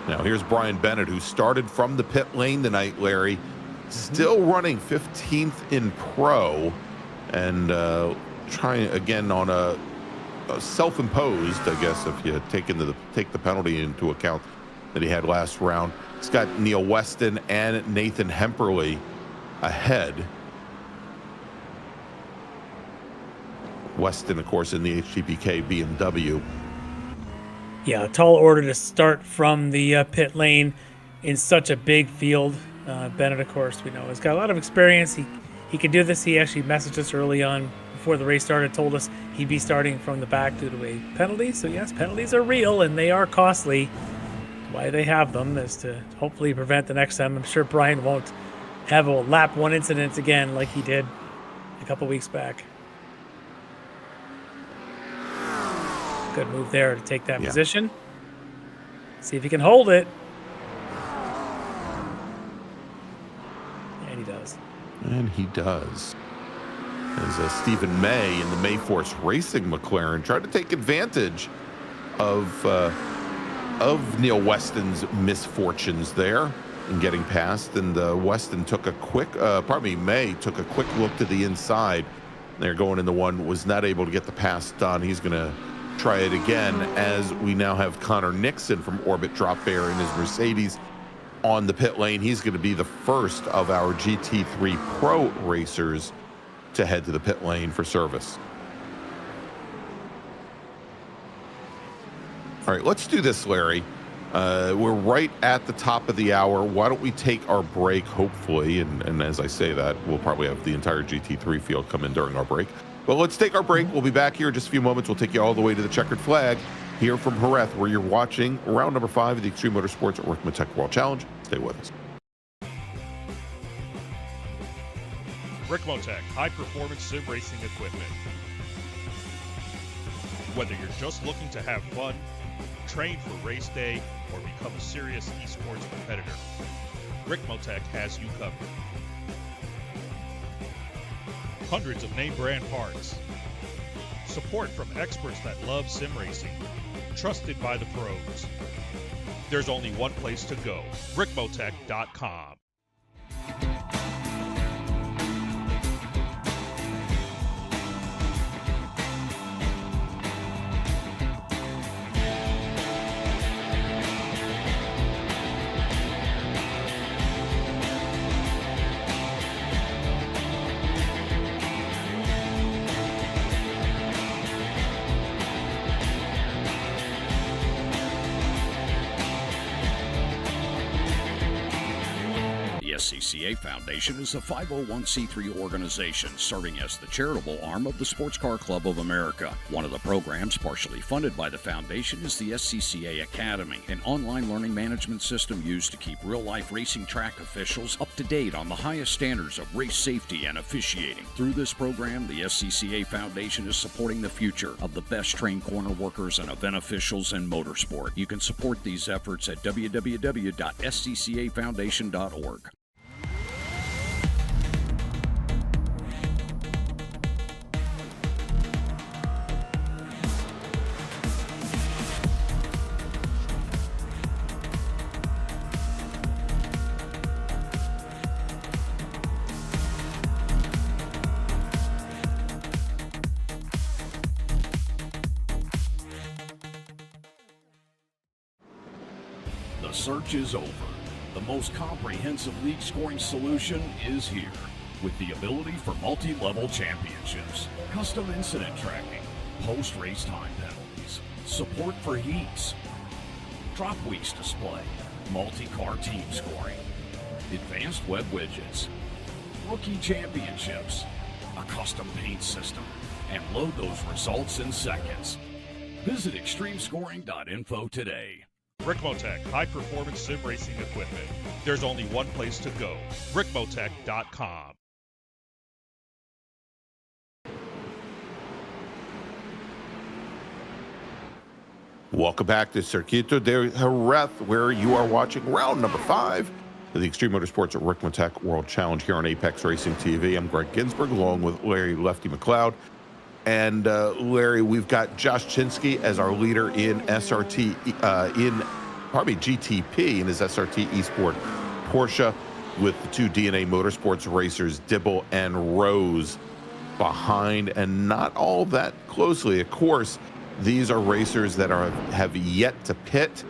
Now here's Brian Bennett, who started from the pit lane tonight, Larry, still running 15th in pro, and trying again on a self-imposed, I guess, if you take the penalty into account that he had last round. He's got Neil Weston and Nathan Hemperly ahead. Weston, of course, in the HTPK BMW. Yeah, a tall order to start from the pit lane in such a big field. Bennett, of course, we know, has got a lot of experience. He he can do this. He actually messaged us early on before the race started, told us he'd be starting from the back due to a penalty. So yes, penalties are real and they are costly. Why they have them is to hopefully prevent the next time. I'm sure Brian won't have a lap 1 incident again like he did a couple weeks back. Good move there to take that position. See if he can hold it. And he does. And he does. As Stephen May in the Mayforce Racing McLaren tried to take advantage of Neil Weston's misfortunes there in getting past, and Weston took a quick, May took a quick look to the inside. They're going into one, was not able to get the pass done. He's going to try it again, as we now have Connor Nixon from Orbit Drop Bear in his Mercedes on the pit lane. He's going to be the first of our GT3 Pro racers to head to the pit lane for service. All right, let's do this, Larry. We're right at the top of the hour. Why don't we take our break, hopefully, and as I say that, we'll probably have the entire GT3 field come in during our break. But let's take our break. We'll be back here in just a few moments. We'll take you all the way to the checkered flag here from Jerez, where you're watching round number 5 of the Extreme Motorsports Ricmotech World Challenge. Stay with us. Ricmotech, high-performance sim racing equipment. Whether you're just looking to have fun, train for race day, or become a serious esports competitor, Ricmotech has you covered. Hundreds of name brand parts. Support from experts that love sim racing. Trusted by the pros. There's only one place to go, Ricmotech.com. SCCA Foundation is a 501c3 organization serving as the charitable arm of the Sports Car Club of America. One of the programs partially funded by the foundation is the SCCA Academy, an online learning management system used to keep real-life racing track officials up to date on the highest standards of race safety and officiating. Through this program, the SCCA Foundation is supporting the future of the best trained corner workers and event officials in motorsport. You can support these efforts at www.sccafoundation.org. The search is over. The most comprehensive league scoring solution is here, with the ability for multi-level championships, custom incident tracking, post-race time penalties, support for heats, drop weeks display, multi-car team scoring, advanced web widgets, rookie championships, a custom paint system, and load those results in seconds. Visit extremescoring.info today. Ricmotech, high-performance sim racing equipment. There's only one place to go, Ricmotech.com. Welcome back to Circuito de Jerez, where you are watching round number 5 of the Extreme Motorsports Ricmotech World Challenge here on Apex Racing TV. I'm Greg Ginsburg, along with Larry Lefty McLeod. And Larry, we've got Josh Chinsky as our leader in GTP in his SRT Esport Porsche, with the two DNA Motorsports racers Dibble and Rose behind, and not all that closely. Of course, these are racers that have yet to pit.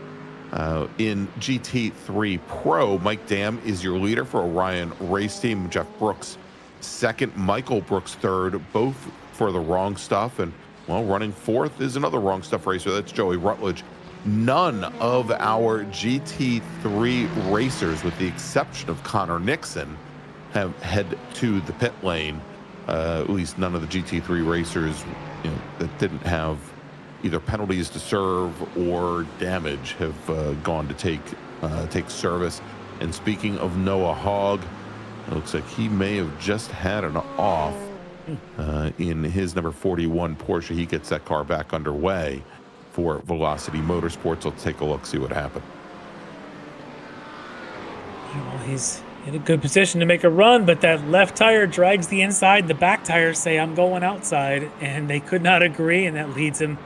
In GT3 Pro, Mike Dam is your leader for Orion Race Team. Jeff Brooks second, Michael Brooks third, both for the Wrong Stuff. And, well, running fourth is another Wrong Stuff racer. That's Joey Rutledge. None of our GT3 racers, with the exception of Connor Nixon, head to the pit lane. At least none of the GT3 racers, that didn't have either penalties to serve or damage have gone to take service. And speaking of Noah Hogg, it looks like he may have just had an off in his number 41 Porsche. He gets that car back underway for Velocity Motorsports. Let's take a look, see what happened. Well, he's in a good position to make a run, but that left tire drags the inside. The back tires say, I'm going outside, and they could not agree, and that leads him,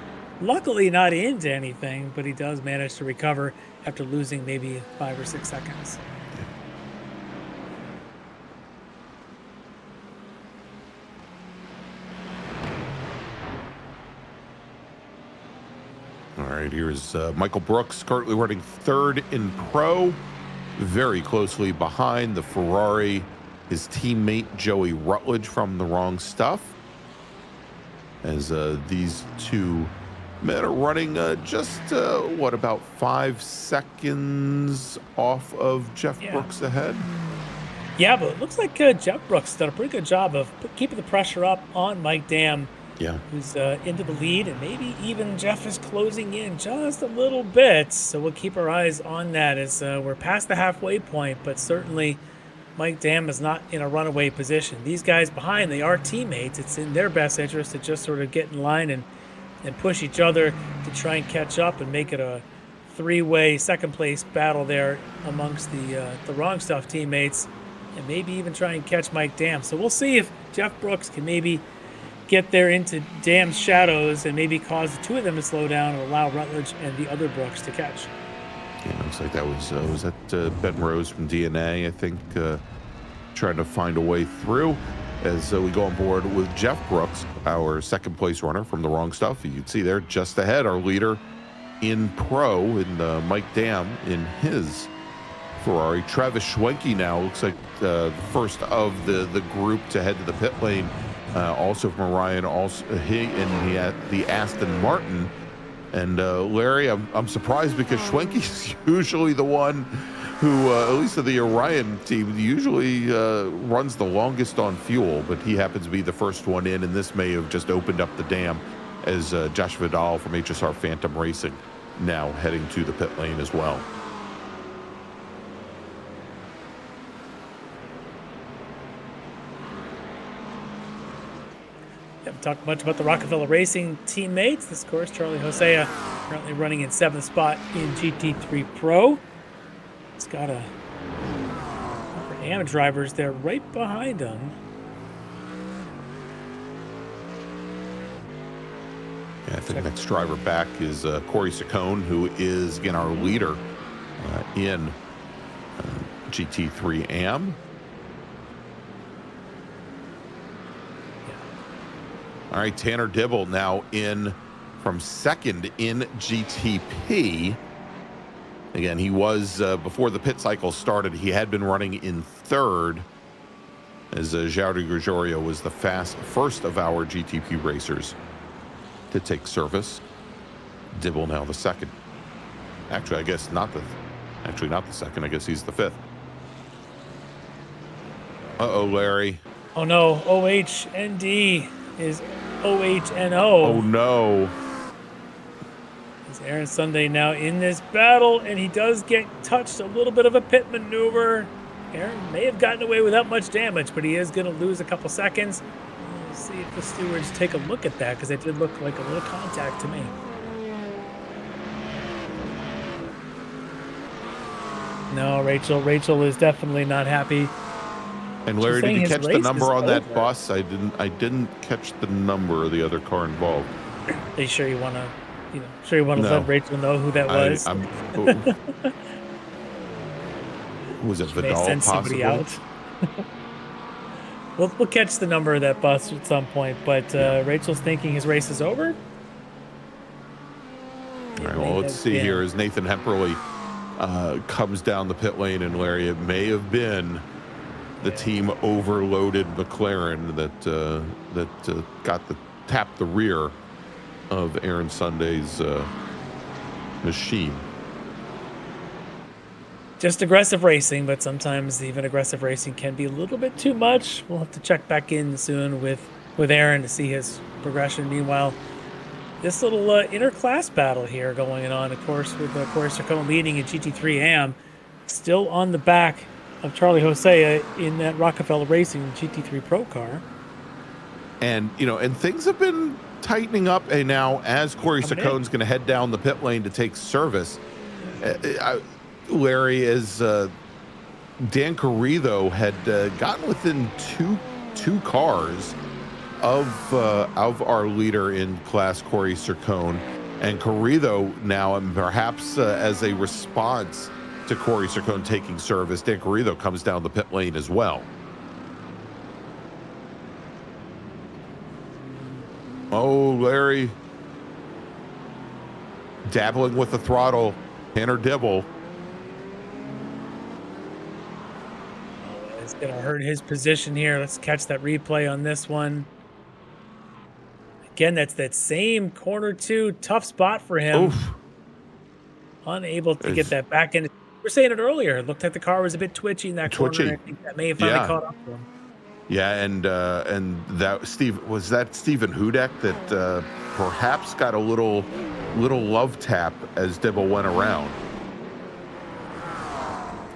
luckily, not into anything, but he does manage to recover after losing maybe 5 or 6 seconds. All right, here's Michael Brooks, currently running third in Pro, very closely behind the Ferrari, his teammate Joey Rutledge from The Wrong Stuff, as these two men are running about 5 seconds off of Jeff Brooks ahead. Yeah, but it looks like Jeff Brooks done a pretty good job of keeping the pressure up on Mike Dam, who's into the lead, and maybe even Jeff is closing in just a little bit. So we'll keep our eyes on that as we're past the halfway point, but certainly Mike Dam is not in a runaway position. These guys behind, they are teammates. It's in their best interest to just sort of get in line and push each other to try and catch up and make it a three-way second place battle there amongst the Wrong Stuff teammates, and maybe even try and catch Mike Dam. So we'll see if Jeff Brooks can maybe get there into Dam's shadows and maybe cause the two of them to slow down and allow Rutledge and the other Brooks to catch. Yeah, looks like that was that Ben Rose from DNA, I think, trying to find a way through. As we go on board with Jeff Brooks, our second place runner from The Wrong Stuff. You can see there just ahead, our leader in Pro, and Mike Dam in his Ferrari. Travis Schwenke now looks like the first of the group to head to the pit lane. Also from Orion, he had the Aston Martin. And Larry, I'm surprised because Schwenke's usually the one who, at least of the Orion team, usually runs the longest on fuel, but he happens to be the first one in, and this may have just opened up the dam as Josh Vidal from HSR Phantom Racing now heading to the pit lane as well. Haven't talked much about the Rockefeller Racing teammates. This course, Charlie Hosea currently running in 7th spot in GT3 Pro. He's got a couple of AM drivers there right behind him. Yeah, I think next driver back is Corey Saccone, who is, again, our leader in GT3 AM. All right, Tanner Dibble now in from second in GTP. Again, he was, before the pit cycle started, he had been running in third, as Jaudi Gregorio was the first of our GTP racers to take service. Dibble now the second. Actually, I guess not the second. I guess he's the fifth. Uh-oh, Larry. Oh, no. OHND is OHNO. Oh, no. Aaron Sunday now in this battle, and he does get touched, a little bit of a pit maneuver. Aaron may have gotten away without much damage, but he is going to lose a couple seconds. We'll see if the stewards take a look at that, because it did look like a little contact to me. No, Rachel is definitely not happy. And Larry, did you catch the number on that bus? I didn't catch the number of the other car involved. Are you sure you want to? Let Rachel know who that was? Was it Vidal? Send somebody out. We'll catch the number of that bus at some point, but Rachel's thinking his race is over. All right, well, let's see here as Nathan Hemperly comes down the pit lane, and Larry, it may have been the team overloaded McLaren that tapped the rear of Aaron Sunday's machine. just aggressive racing, but sometimes even aggressive racing can be a little bit too much. We'll have to check back in soon with Aaron to see his progression. Meanwhile, this little inter-class battle here going on, of course, with Corey Sarcone leading in GT3 AM, still on the back of Charlie Hosea in that Rockefeller Racing GT3 Pro car. And, and things have been tightening up. And now as Corey Sarcone's going to head down the pit lane to take service, Larry, as Dan Carrillo had gotten within two cars of our leader in class, Corey Sarcone, and Carrillo now, and perhaps as a response to Corey Sarcone taking service, Dan Carrillo comes down the pit lane as well. Oh, Larry, dabbling with the throttle, Tanner Dibble. It's going to hurt his position here. Let's catch that replay on this one. Again, that's that same corner two. Tough spot for him. Oof. Unable to get that back in. We were saying it earlier. It looked like the car was a bit twitchy in that corner. I think that may have finally caught up to him. Yeah, and that was that Stephen Hudek that perhaps got a little love tap as Dibble went around.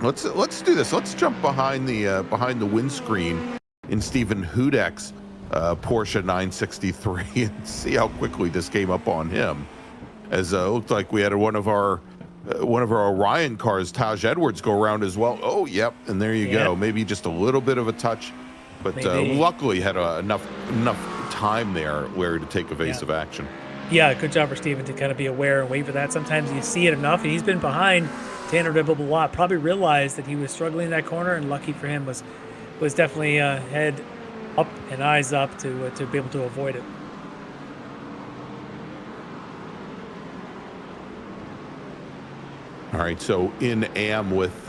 Let's do this. Let's jump behind the windscreen in Stephen Hudek's Porsche 963 and see how quickly this came up on him. As it looked like we had one of our Orion cars, Taj Edwards, go around as well. Oh, yep, and there you go. Maybe just a little bit of a touch, but luckily had enough time there, Larry, to take evasive action. Yeah, good job for Steven to kind of be aware and wait for that. Sometimes you see it enough, and he's been behind Tanner Dibble a lot. Probably realized that he was struggling in that corner, and lucky for him was definitely head up and eyes up to be able to avoid it. All right, so in AM with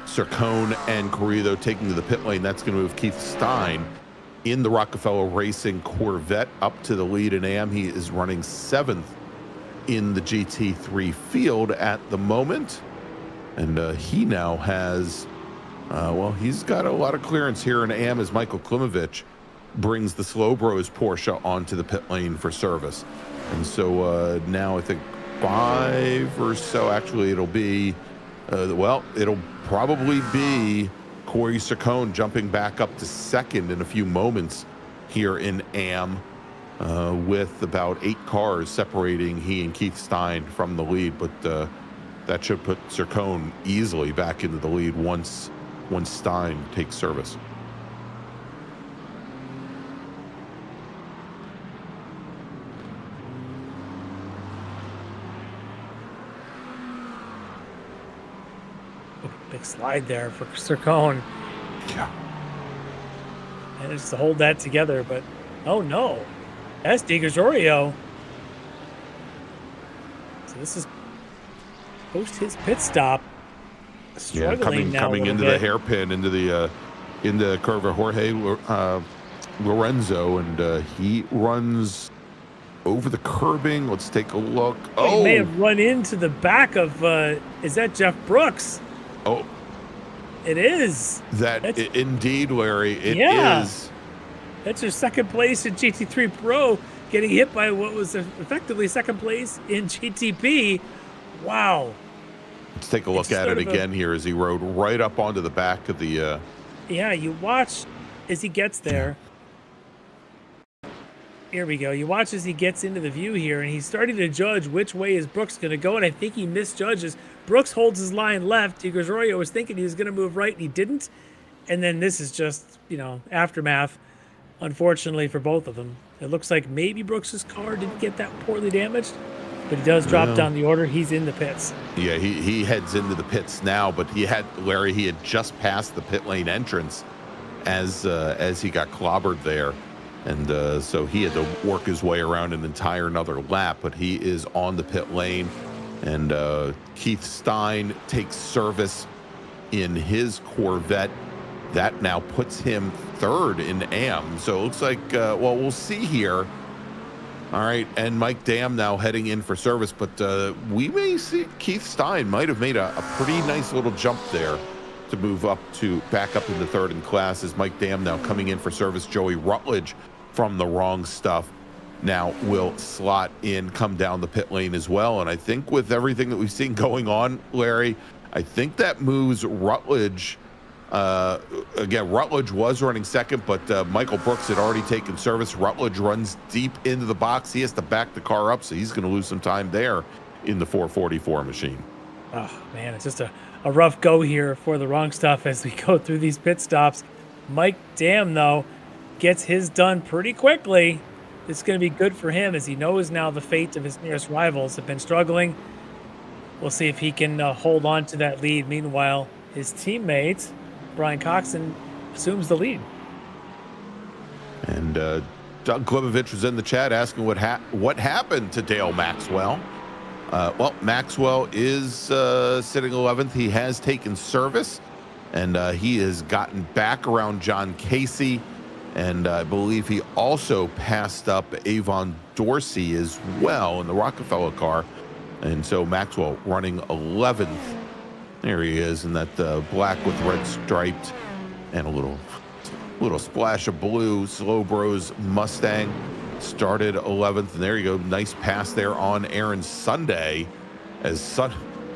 Sarcone and Carrillo taking to the pit lane, that's going to move Keith Stein in the Rockefeller Racing Corvette up to the lead in AM. He is running 7th in the GT3 field at the moment. And he now has, he's got a lot of clearance here in AM as Michael Klimovich brings the Slow Bros Porsche onto the pit lane for service. And so now I think 5 or so, actually it'll be, it'll probably be Corey Sarcone jumping back up to 2nd in a few moments here in AM with about 8 cars separating he and Keith Stein from the lead. But that should put Sarcone easily back into the lead once Stein takes service. Big slide there for Sarcone. Yeah. And just to hold that together, but oh no. SD Gregorio. So this is post his pit stop. Struggling coming into the hairpin, into the curve of Jorge Lorenzo, and he runs over the curbing. Let's take a look. He may have run into the back of is that Jeff Brooks? Oh, it is. That's indeed, Larry. It is. That's your 2nd place in GT3 Pro, getting hit by what was effectively 2nd place in GTP. Wow. Let's take a look at it again here as he rode right up onto the back of the. Yeah, you watch as he gets there. Here we go. You watch as he gets into the view here, and he's starting to judge which way is Brooks going to go, and I think he misjudges. Brooks holds his line left. Gregorio was thinking he was going to move right, and he didn't. And then this is just, aftermath, unfortunately, for both of them. It looks like maybe Brooks's car didn't get that poorly damaged, but he does drop down the order. He's in the pits. Yeah, he heads into the pits now, but he had just passed the pit lane entrance as he got clobbered there. And so he had to work his way around an entire another lap, but he is on the pit lane. And Keith Stein takes service in his Corvette. That now puts him 3rd in AM. So it looks like, we'll see here All right, and Mike Dam now heading in for service, but we may see Keith Stein might have made a pretty nice little jump there to move up to back up into third in class as Mike Dam now coming in for service. Joey Rutledge from the wrong stuff now will slot in, come down the pit lane as well. And I think with everything that we've seen going on, Larry, I think that moves Rutledge. Again, Rutledge was running second, but Michael Brooks had already taken service. Rutledge runs deep into the box. He has to back the car up, so he's going to lose some time there in the 444 machine. Oh, man, it's just a rough go here for the wrong stuff as we go through these pit stops. Mike Dam, though, gets his done pretty quickly. It's going to be good for him as he knows now the fate of his nearest rivals have been struggling. We'll see if he can hold on to that lead. Meanwhile, his teammate, Brian Coxon, assumes the lead. And Doug Glebovich was in the chat asking what happened to Dale Maxwell. Well, Maxwell is sitting 11th. He has taken service, and he has gotten back around John Casey. And I believe he also passed up Avon Dorsey as well in the Rockefeller car. And so Maxwell running 11th. There he is in that black with red striped and a little splash of blue Slow Bros Mustang. Started 11th, and there you go. Nice pass there on Aaron Sunday as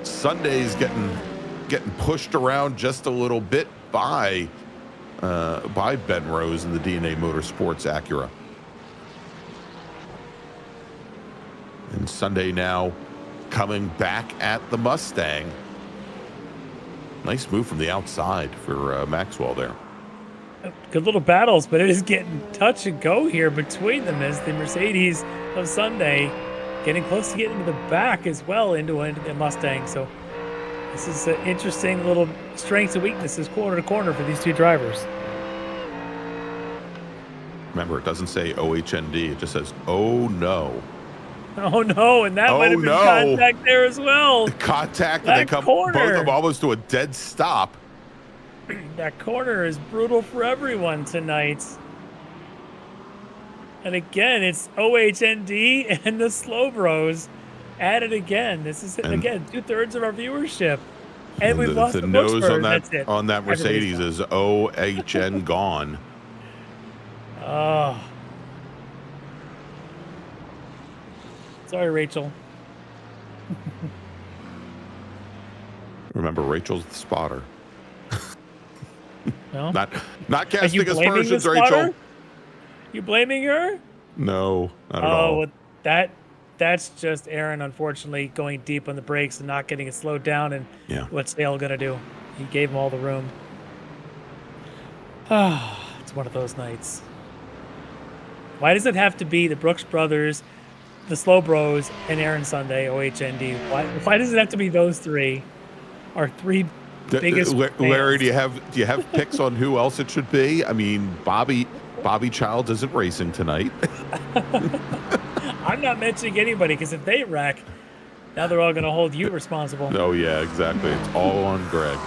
Sunday's getting pushed around just a little bit by Ben Rose in the DNA Motorsports Acura. And Sunday now coming back at the Mustang. Nice move from the outside for Maxwell there. Good little battles, but it is getting touch and go here between them as the Mercedes of Sunday getting close to getting into the back as well into a Mustang. So this is an interesting little strengths and weaknesses corner to corner for these two drivers. Remember, it doesn't say OHND. It just says, oh no. Oh no, and that might have been contact there as well. Contact, and they come both of them almost to a dead stop. That corner is brutal for everyone tonight. And again, it's OHND and the Slow Bros at it again. This is, again, 2/3 of our viewership. And we've lost the nose Bushford, on that Mercedes is OHN gone. Oh. Sorry, Rachel. Remember, Rachel's the spotter. No? Not casting aspersions, Rachel. You blaming her? No, not at all. Well, that's just Aaron, unfortunately, going deep on the brakes and not getting it slowed down. And what's Dale going to do? He gave him all the room. It's one of those nights. Why does it have to be the Brooks brothers, the Slow Bros, and Aaron Sunday, OHND? Why does it have to be those three? Our three biggest Larry, do you have picks on who else it should be? I mean, Bobby Childs isn't racing tonight. I'm not mentioning anybody because if they wreck, now they're all going to hold you responsible. Oh yeah, exactly. It's all on Greg.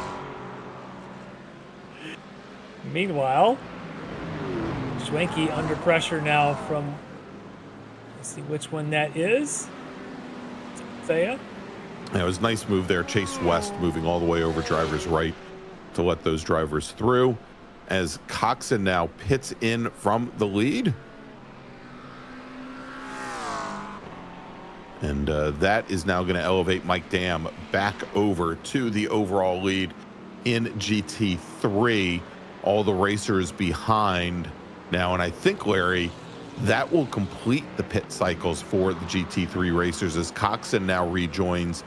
Meanwhile, Schwenke under pressure now from, let's see which one that is. Thea. Yeah, it was a nice move there. Chase West moving all the way over driver's right to let those drivers through as Coxon now pits in from the lead. And that is now going to elevate Mike Dam back over to the overall lead in GT3. All the racers behind now. And I think, Larry, that will complete the pit cycles for the GT3 racers as Coxon now rejoins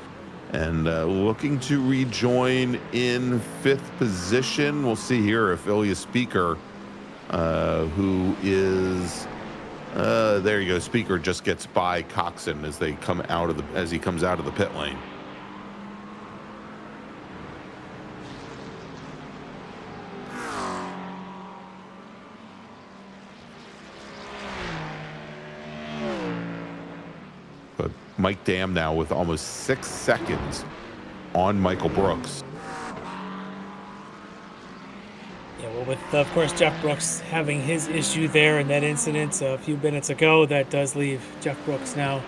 and looking to rejoin in 5th position. We'll see here if Ilya Speaker, who is there you go. Speaker just gets by Coxon as they come out of as he comes out of the pit lane. But Mike Dam now with almost 6 seconds on Michael Brooks. Yeah, well, with, of course, Jeff Brooks having his issue there in that incident a few minutes ago, that does leave Jeff Brooks now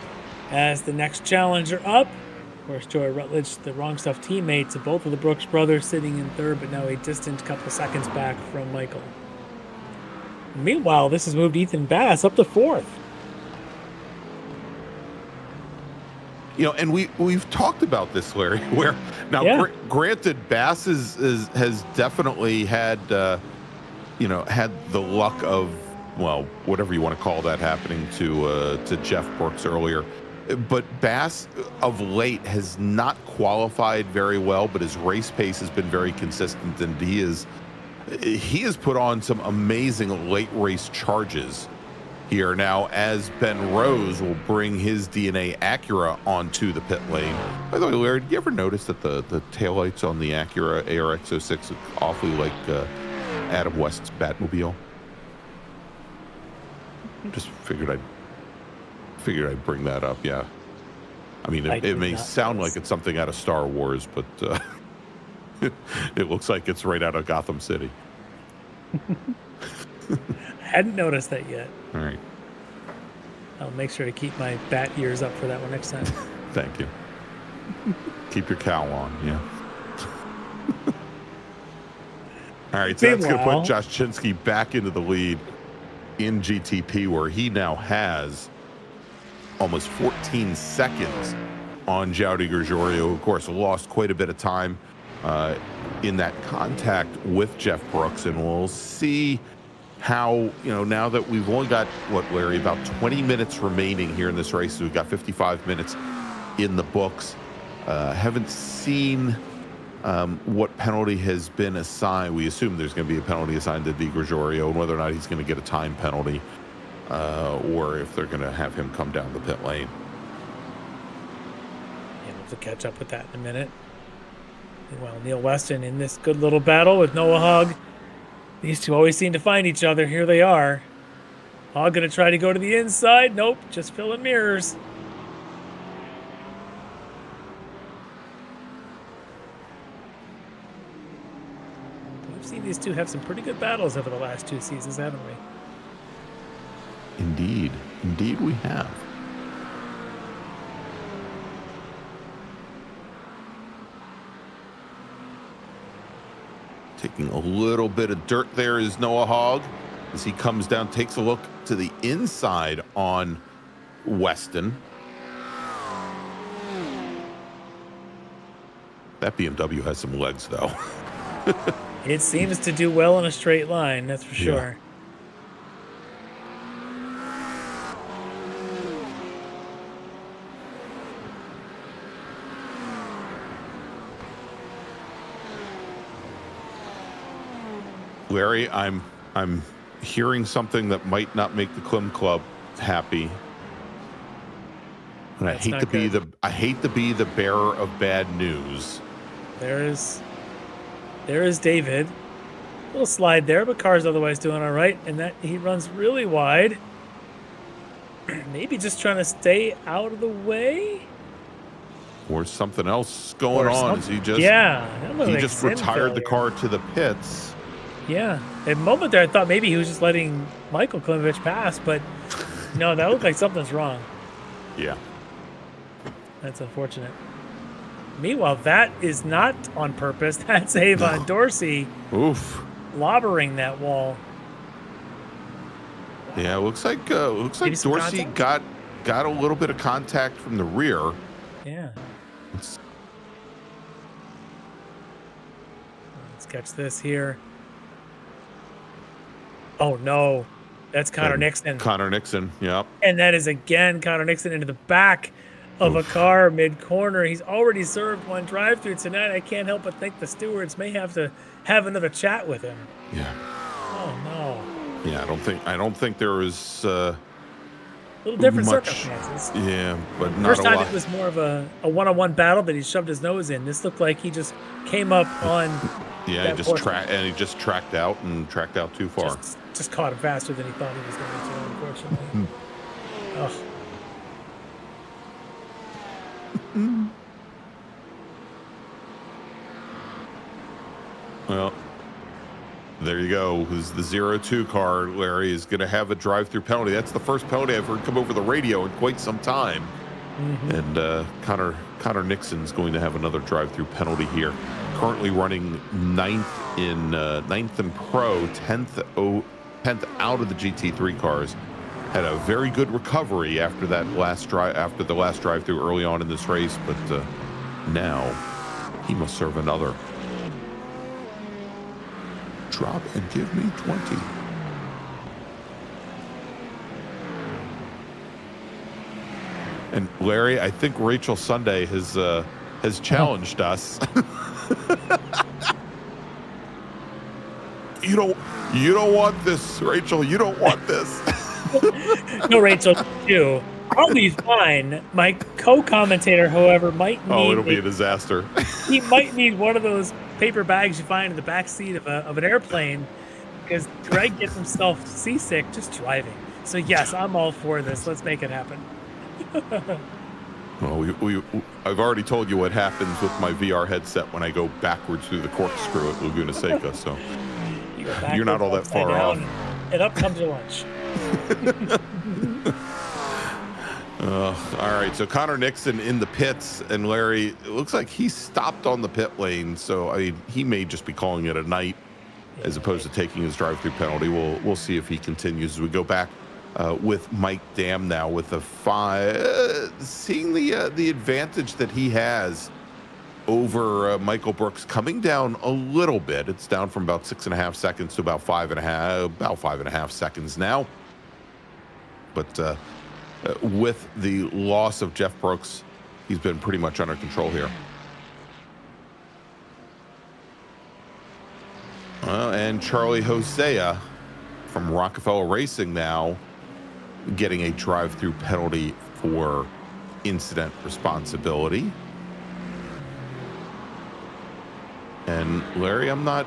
as the next challenger up. Of course, Joey Rutledge, the Wrong Stuff teammate of both of the Brooks brothers, sitting in third, but now a distant couple seconds back from Michael. Meanwhile, this has moved Ethan Bass up to fourth. You know, and we've talked about this, Larry. Where now, granted, Bass has definitely had had the luck of, well, whatever you want to call that, happening to Jeff Brooks earlier. But Bass of late has not qualified very well, but his race pace has been very consistent, and he has put on some amazing late race charges here now, as Ben Rose will bring his DNA Acura onto the pit lane. By the way, Larry, did you ever notice that the taillights on the Acura ARX06 look awfully like Adam West's Batmobile? Just figured I'd bring that up. Yeah, I mean, it may sound like it's something out of Star Wars, but it looks like it's right out of Gotham City. Hadn't noticed that yet. All right. I'll make sure to keep my bat ears up for that one next time. Thank you. Keep your cowl on, yeah. All right, so that's going to put Josh Chinsky back into the lead in GTP, where he now has almost 14 seconds on Jowdy Gregorio, who, of course, lost quite a bit of time in that contact with Jeff Brooks, and we'll see how, now that we've only got, Larry, about 20 minutes remaining here in this race. So we've got 55 minutes in the books. Haven't seen what penalty has been assigned. We assume there's going to be a penalty assigned to Di Gregorio, and whether or not he's going to get a time penalty, or if they're going to have him come down the pit lane. Yeah, we'll have to catch up with that in a minute. Well, Neil Weston in this good little battle with Noah Hogg. These two always seem to find each other. Here they are. Hogg going to try to go to the inside. Nope, just filling mirrors. We've seen these two have some pretty good battles over the last two seasons, haven't we? Indeed. Indeed we have. Taking a little bit of dirt there is Noah Hogg as he comes down, takes a look to the inside on Weston. That BMW has some legs, though. It seems to do well in a straight line, that's for sure. Larry, I'm hearing something that might not make the Klim Club happy. And I hate to be the bearer of bad news. There is David. A little slide there, but car's otherwise doing all right. And that he runs really wide. Maybe just trying to stay out of the way. Or something else going on. He just retired the car to the pits. Yeah. At a moment there, I thought maybe he was just letting Michael Klimovich pass, but no, that looked like something's wrong. Yeah. That's unfortunate. Meanwhile, that is not on purpose. That's Avon Dorsey. Oof. Lobbering that wall. Yeah, looks like Dorsey got a little bit of contact from the rear. Yeah. Let's catch this here. Oh, no. That's Connor Nixon. Connor Nixon, yep. And that is, again, Connor Nixon into the back of a car mid-corner. He's already served one drive-through tonight. I can't help but think the stewards may have to have another chat with him. Yeah. Oh, no. Yeah, I don't think there was little different circumstances. Yeah, but not First a time lot. it was more of a one-on-one battle that he shoved his nose in. This looked like he just came up on. Yeah, he just tracked out too far. Just caught him faster than he thought he was going to, unfortunately. Well, There you go. Who's the 0-2 car? Larry is going to have a drive-through penalty. That's the first penalty I've heard come over the radio in quite some time. And Connor Nixon's going to have another drive-through penalty here. Currently running ninth in pro, 10th out of the GT3 cars. Had a very good recovery after the last drive-through early on in this race, but now he must serve another. Drop and give me 20. And Larry, I think Rachel Sunday has challenged us. You don't want this, Rachel. You don't want this. No, Rachel, you. I'll be fine. My co-commentator, however, might need. Oh, it'll be a disaster. He might need one of those paper bags you find in the back seat of an airplane, because Greg gets himself seasick just driving. So yes, I'm all for this. Let's make it happen. Well, I've already told you what happens with my VR headset when I go backwards through the corkscrew at Laguna Seca. So you're not all that far off. And up comes your lunch. All right, so Connor Nixon in the pits, and Larry, it looks like he stopped on the pit lane, so I mean, he may just be calling it a night as opposed to taking his drive-through penalty. We'll see if he continues as we go back with Mike Dam now with a 5, seeing the advantage that he has over Michael Brooks coming down a little bit. It's down from about 6.5 seconds to about 5.5 seconds now. But with the loss of Jeff Brooks, he's been pretty much under control here. And Charlie Hosea from Rockefeller Racing now getting a drive-through penalty for incident responsibility. And Larry, I'm not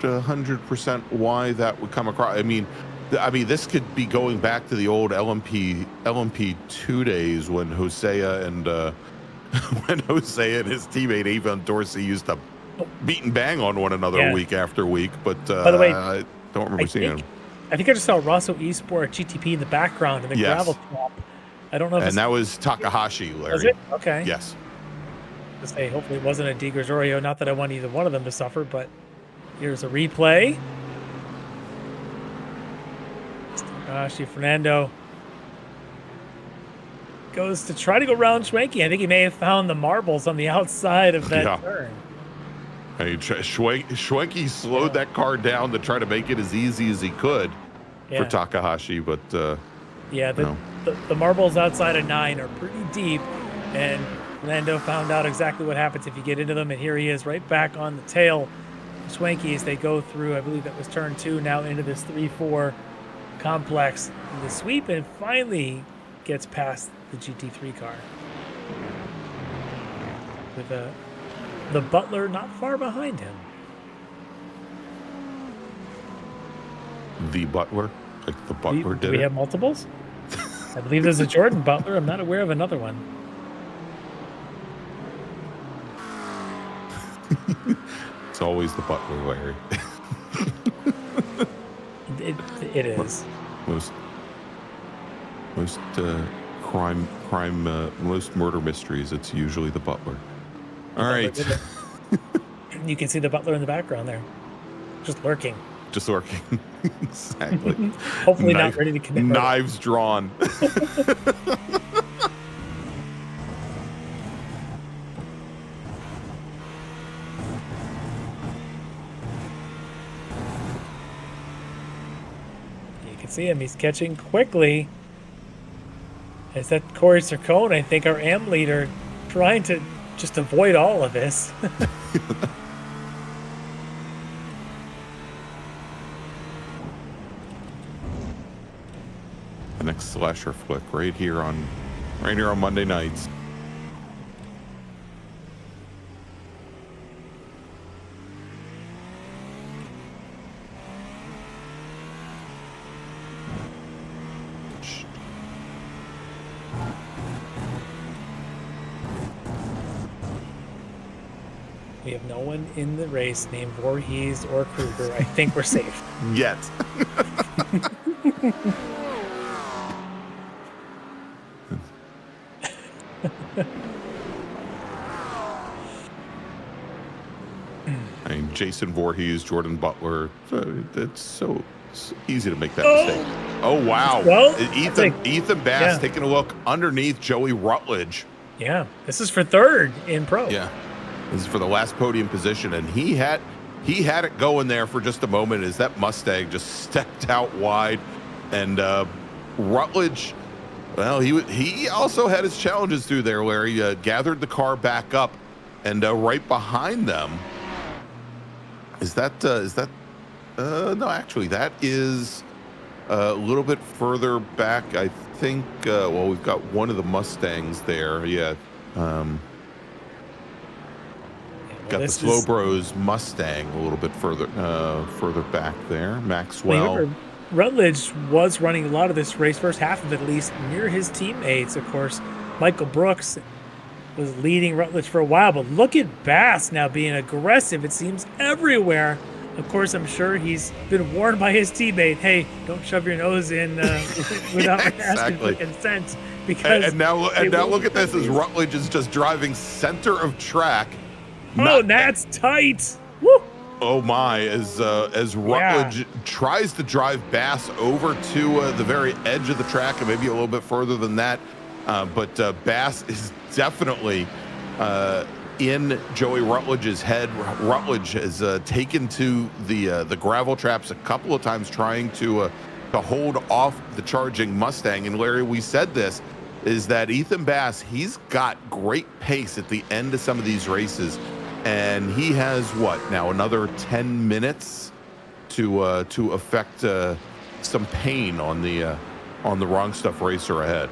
100% why that would come across. I mean, this could be going back to the old LMP2 days when Hosea and his teammate Avon Dorsey used to beat and bang on one another week after week. But by the way, I don't remember seeing him. I think I just saw Rosso Esports GTP in the background in the gravel trap. I don't know if that was Takahashi, Larry. Was it? Okay. Yes. To say, hopefully it wasn't a Di Gregorio. Not that I want either one of them to suffer, but here's a replay. Takahashi Fernando goes to try to go round Schwenke. I think he may have found the marbles on the outside of that turn. Schwenke slowed that car down to try to make it as easy as he could for Takahashi, but the marbles outside of 9 are pretty deep, and Fernando found out exactly what happens if you get into them, and here he is right back on the tail of Schwenke as they go through, I believe that was turn 2, now into this 3-4 complex. And the sweep, and finally gets past the GT3 car. With the Butler not far behind him. The Butler? Like the Butler did Do we have multiples? I believe there's a Jordan Butler. I'm not aware of another one. It's always the Butler, Larry. It is. Most most murder mysteries, it's usually the Butler. All right. You can see the Butler in the background there. Just lurking. Exactly. Hopefully not ready to commit murder. Knives drawn. You can see him. He's catching quickly. Is that Corey Cercone, I think, our AM leader, trying to just avoid all of this. The next slasher flick right here on Monday nights. We have no one in the race named Voorhees or Kruger. I think we're safe. Yet. I mean, Jason Voorhees, Jordan Butler. It's so easy to make that mistake. Oh, wow. Well, Ethan Bass taking a look underneath Joey Rutledge. Yeah, this is for third in pro. Yeah, this is for the last podium position, and he had it going there for just a moment as that Mustang just stepped out wide, and Rutledge, well, he also had his challenges through there, Larry. Gathered the car back up, and right behind them is that no, actually that is a little bit further back, I think. Well, we've got one of the Mustangs there. Yeah. Got the Slowbros Mustang a little bit further back there. Maxwell. Remember, Rutledge was running a lot of this race, first half of it at least, near his teammates. Of course, Michael Brooks was leading Rutledge for a while, but look at Bass now being aggressive, it seems, everywhere. Of course, I'm sure he's been warned by his teammate, hey, don't shove your nose in without asking for consent. Because and now look at this as Rutledge is just driving center of track. That's tight. Woo! Oh my, as Rutledge tries to drive Bass over to the very edge of the track and maybe a little bit further than that. But Bass is definitely in Joey Rutledge's head. Rutledge has taken to the gravel traps a couple of times, trying to hold off the charging Mustang. And Larry, we said this, is that Ethan Bass, he's got great pace at the end of some of these races, and he has what now, another 10 minutes to affect some pain on the Wrong Stuff racer ahead.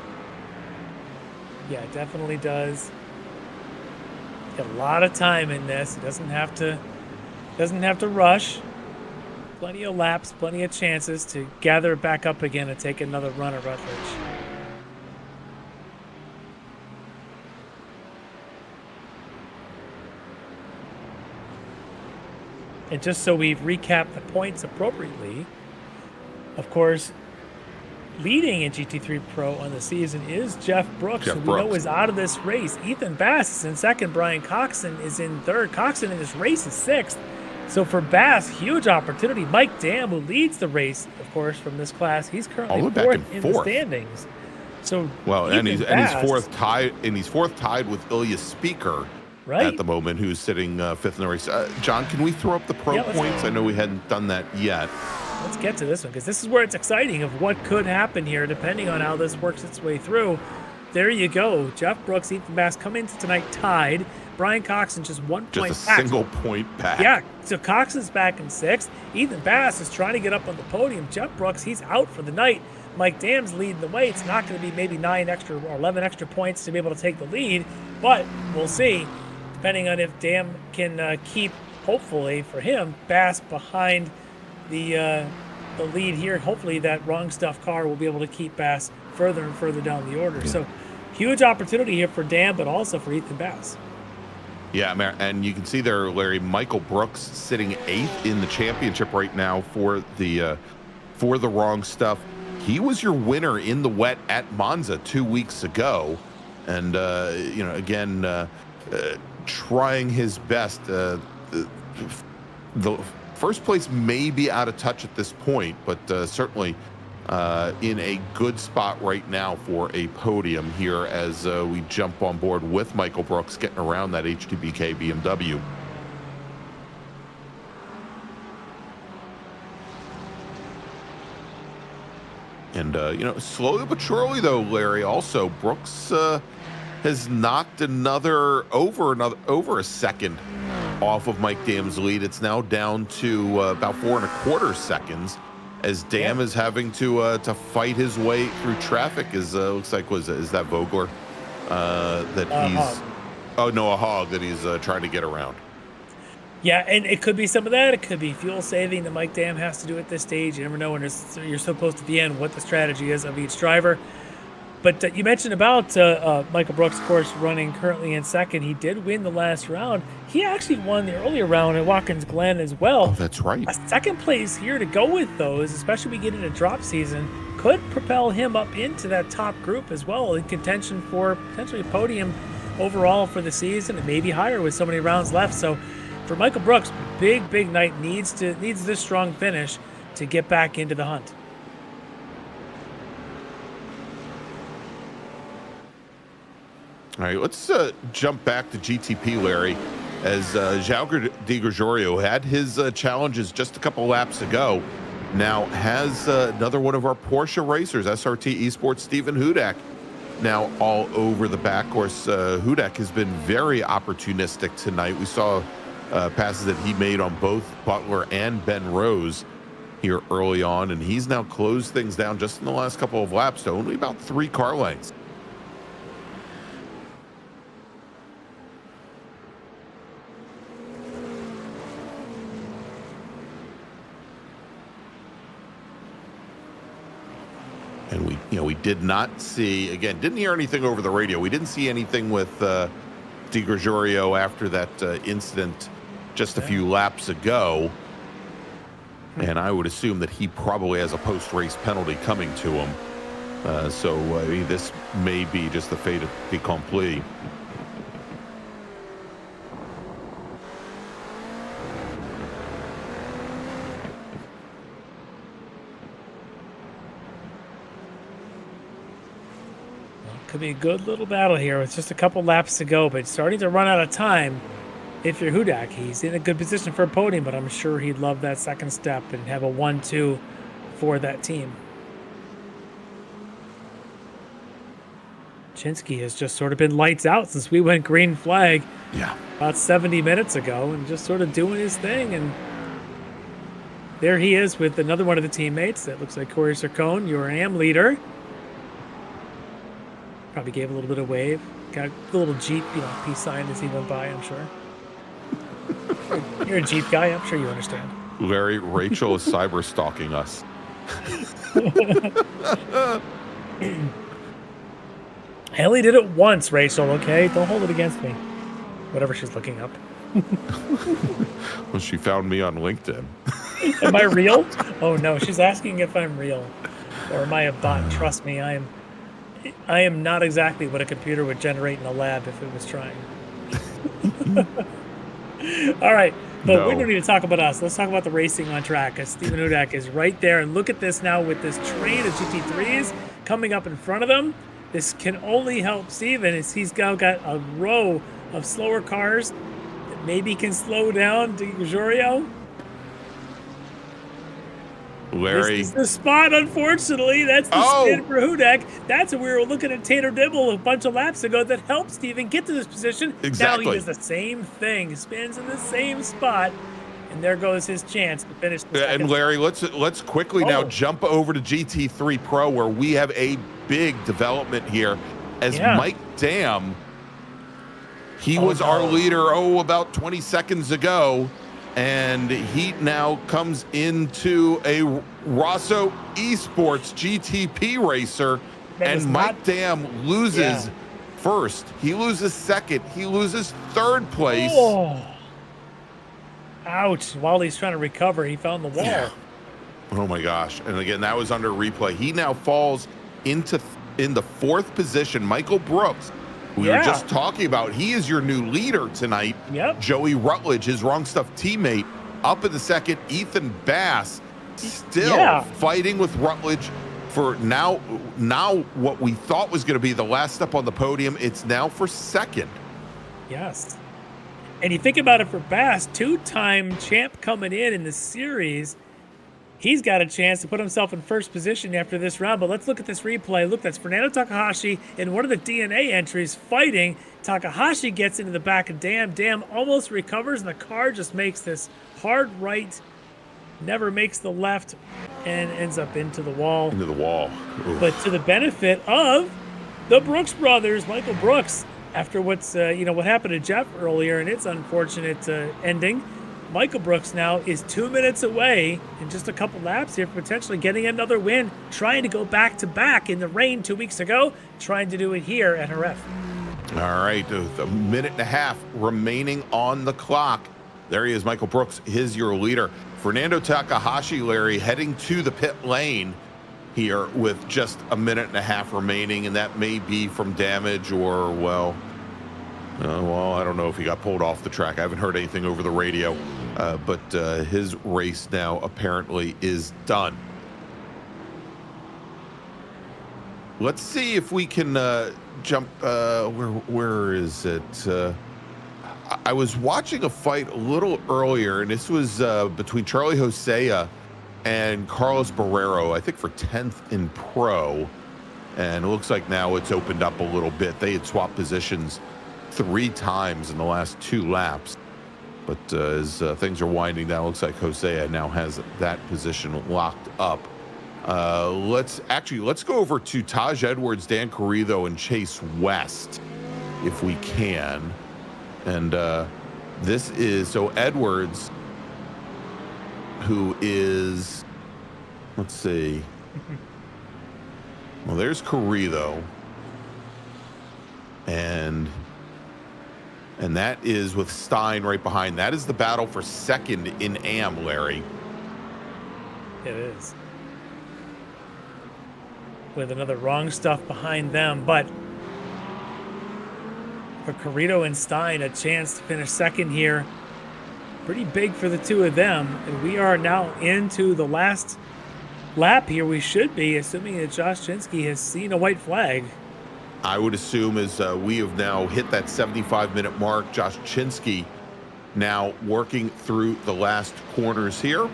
Yeah, it definitely does. Got a lot of time in this. It doesn't have to rush. Plenty of laps, plenty of chances to gather it back up again and take another run at Rutledge. And just so we've recapped the points appropriately, of course, leading in GT3 Pro on the season is Jeff Brooks, who we know is out of this race. Ethan Bass is in second. Brian Coxon is in third. Coxon in this race is sixth. So for Bass, huge opportunity. Mike Dam, who leads the race, of course, from this class, he's currently fourth in the standings. So and he's fourth tied with Ilya Speaker at the moment, who's sitting fifth in the race. John, can we throw up the pro points? I know we hadn't done that yet. Let's get to this one, because this is where it's exciting of what could happen here, depending on how this works its way through. There you go. Jeff Brooks, Ethan Bass come into tonight tied. Brian Coxon just 1 point back. Just a single point back. Yeah, so Coxon's back in sixth. Ethan Bass is trying to get up on the podium. Jeff Brooks, he's out for the night. Mike Dam's leading the way. It's not going to be maybe 9 extra or 11 extra points to be able to take the lead, but we'll see, depending on if Dam can keep, hopefully for him, Bass behind the lead here. Hopefully that Wrong Stuff car will be able to keep Bass further and further down the order. So huge opportunity here for Dan, but also for Ethan Bass. Yeah, and you can see there, Larry, Michael Brooks sitting 8th in the championship right now for the Wrong Stuff. He was your winner in the wet at Monza 2 weeks ago, and again, trying his best. The first place may be out of touch at this point, but certainly in a good spot right now for a podium here as we jump on board with Michael Brooks getting around that HTBK BMW. And, slowly but surely, though, Larry, also, Brooks has knocked over a second off of Mike Dam's lead. It's now down to about 4 1/4 seconds as Dam is having to fight his way through traffic. Looks like, is that Vogler a hog that he's trying to get around. Yeah, and it could be some of that. It could be fuel saving that Mike Dam has to do at this stage. You never know when you're so close to the end what the strategy is of each driver. But you mentioned about Michael Brooks, of course, running currently in second. He did win the last round. He actually won the earlier round at Watkins Glen as well. Oh, that's right. A second place here to go with those, especially we get into drop season, could propel him up into that top group as well in contention for potentially a podium overall for the season and maybe higher with so many rounds left. So for Michael Brooks, big night, needs this strong finish to get back into the hunt. All right, let's jump back to GTP, Larry, as João de Gregorio had his challenges just a couple laps ago. Now has another one of our Porsche racers, SRT Esports, Stephen Hudak, now all over the back course. Hudak has been very opportunistic tonight. We saw passes that he made on both Butler and Ben Rose here early on, and he's now closed things down just in the last couple of laps to only about 3 car lengths. And we did not see, again, didn't hear anything over the radio. We didn't see anything with De Gregorio after that incident just a few laps ago. And I would assume that he probably has a post-race penalty coming to him. So this may be just the fait accompli. Could be a good little battle here with just a couple laps to go, but starting to run out of time. If you're Hudak, he's in a good position for a podium, but I'm sure he'd love that second step and have a 1-2 for that team. Chinsky has just sort of been lights out since we went green flag about 70 minutes ago and just sort of doing his thing. And there he is with another one of the teammates. That looks like Corey Sarcone, your AM leader. Probably gave a little bit of wave. Got a little Jeep, peace sign as he went by, I'm sure. You're a Jeep guy, I'm sure you understand. Larry, Rachel is cyber stalking us. I only did it once, Rachel, okay? Don't hold it against me. Whatever she's looking up. Well, she found me on LinkedIn. Am I real? Oh no, she's asking if I'm real. Or am I a bot? Trust me, I am not exactly what a computer would generate in a lab if it was trying. All right, but we don't need to talk about us. Let's talk about the racing on track, because Stephen Hudak is right there. And look at this now with this train of GT3s coming up in front of them. This can only help Stephen as he's now got a row of slower cars that maybe can slow down De Gregorio. Larry. This is the spot, unfortunately. That's the spin for Hudak. That's what we were looking at Tater Dibble a bunch of laps ago that helped Steven get to this position. Exactly. Now he does the same thing. He spins in the same spot, and there goes his chance to finish the second. And Larry, let's quickly now jump over to GT3 Pro, where we have a big development here as Mike Dam, he was our leader about 20 seconds ago. And he now comes into a Rosso Esports GTP racer, and Mike Dam loses first. He loses second. He loses third place. Oh. Ouch. While he's trying to recover, he found the wall. Yeah. Oh, my gosh. And again, that was under replay. He now falls in the fourth position. Michael Brooks, we were just talking about, he is your new leader tonight. Yep. Joey Rutledge, his Wrong Stuff teammate, up in the second. Ethan Bass still fighting with Rutledge for now what we thought was going to be the last step on the podium. It's now for second. Yes. And you think about it for Bass, two-time champ coming in the series. He's got a chance to put himself in first position after this round. But let's look at this replay. Look, that's Fernando Takahashi in one of the DNA entries fighting. Takahashi gets into the back of Dam. Dam almost recovers, and the car just makes this hard right, never makes the left, and ends up into the wall. Into the wall. Oof. But to the benefit of the Brooks brothers, Michael Brooks, after what's what happened to Jeff earlier and its unfortunate ending, Michael Brooks now is 2 minutes away in just a couple laps here, potentially getting another win, trying to go back-to-back in the rain 2 weeks ago, trying to do it here at Jerez. All right, a minute and a half remaining on the clock. There he is, Michael Brooks, your leader. Fernando Takahashi, Larry, heading to the pit lane here with just a minute and a half remaining, and that may be from damage or, well, I don't know if he got pulled off the track. I haven't heard anything over the radio, but his race now apparently is done. Let's see if we can jump. Where is it? I was watching a fight a little earlier, and this was between Charlie Hosea and Carlos Barrero, I think for 10th in pro. And it looks like now it's opened up a little bit. They had swapped positions 3 times in the last 2 laps. But as things are winding down, it looks like Hosea now has that position locked up. Let's go over to Taj Edwards, Dan Carrizo, and Chase West, if we can. And this is, so Edwards, who is, let's see. Well, there's Carrizo. And that is with Stein right behind. That is the battle for second in AM, Larry. It is. With another wrong stuff behind them, but for Carrito and Stein, a chance to finish second here. Pretty big for the two of them. And we are now into the last lap here. We should be, assuming that Josh Chinsky has seen a white flag. I would assume as we have now hit that 75-minute mark, Josh Chinsky now working through the last corners here.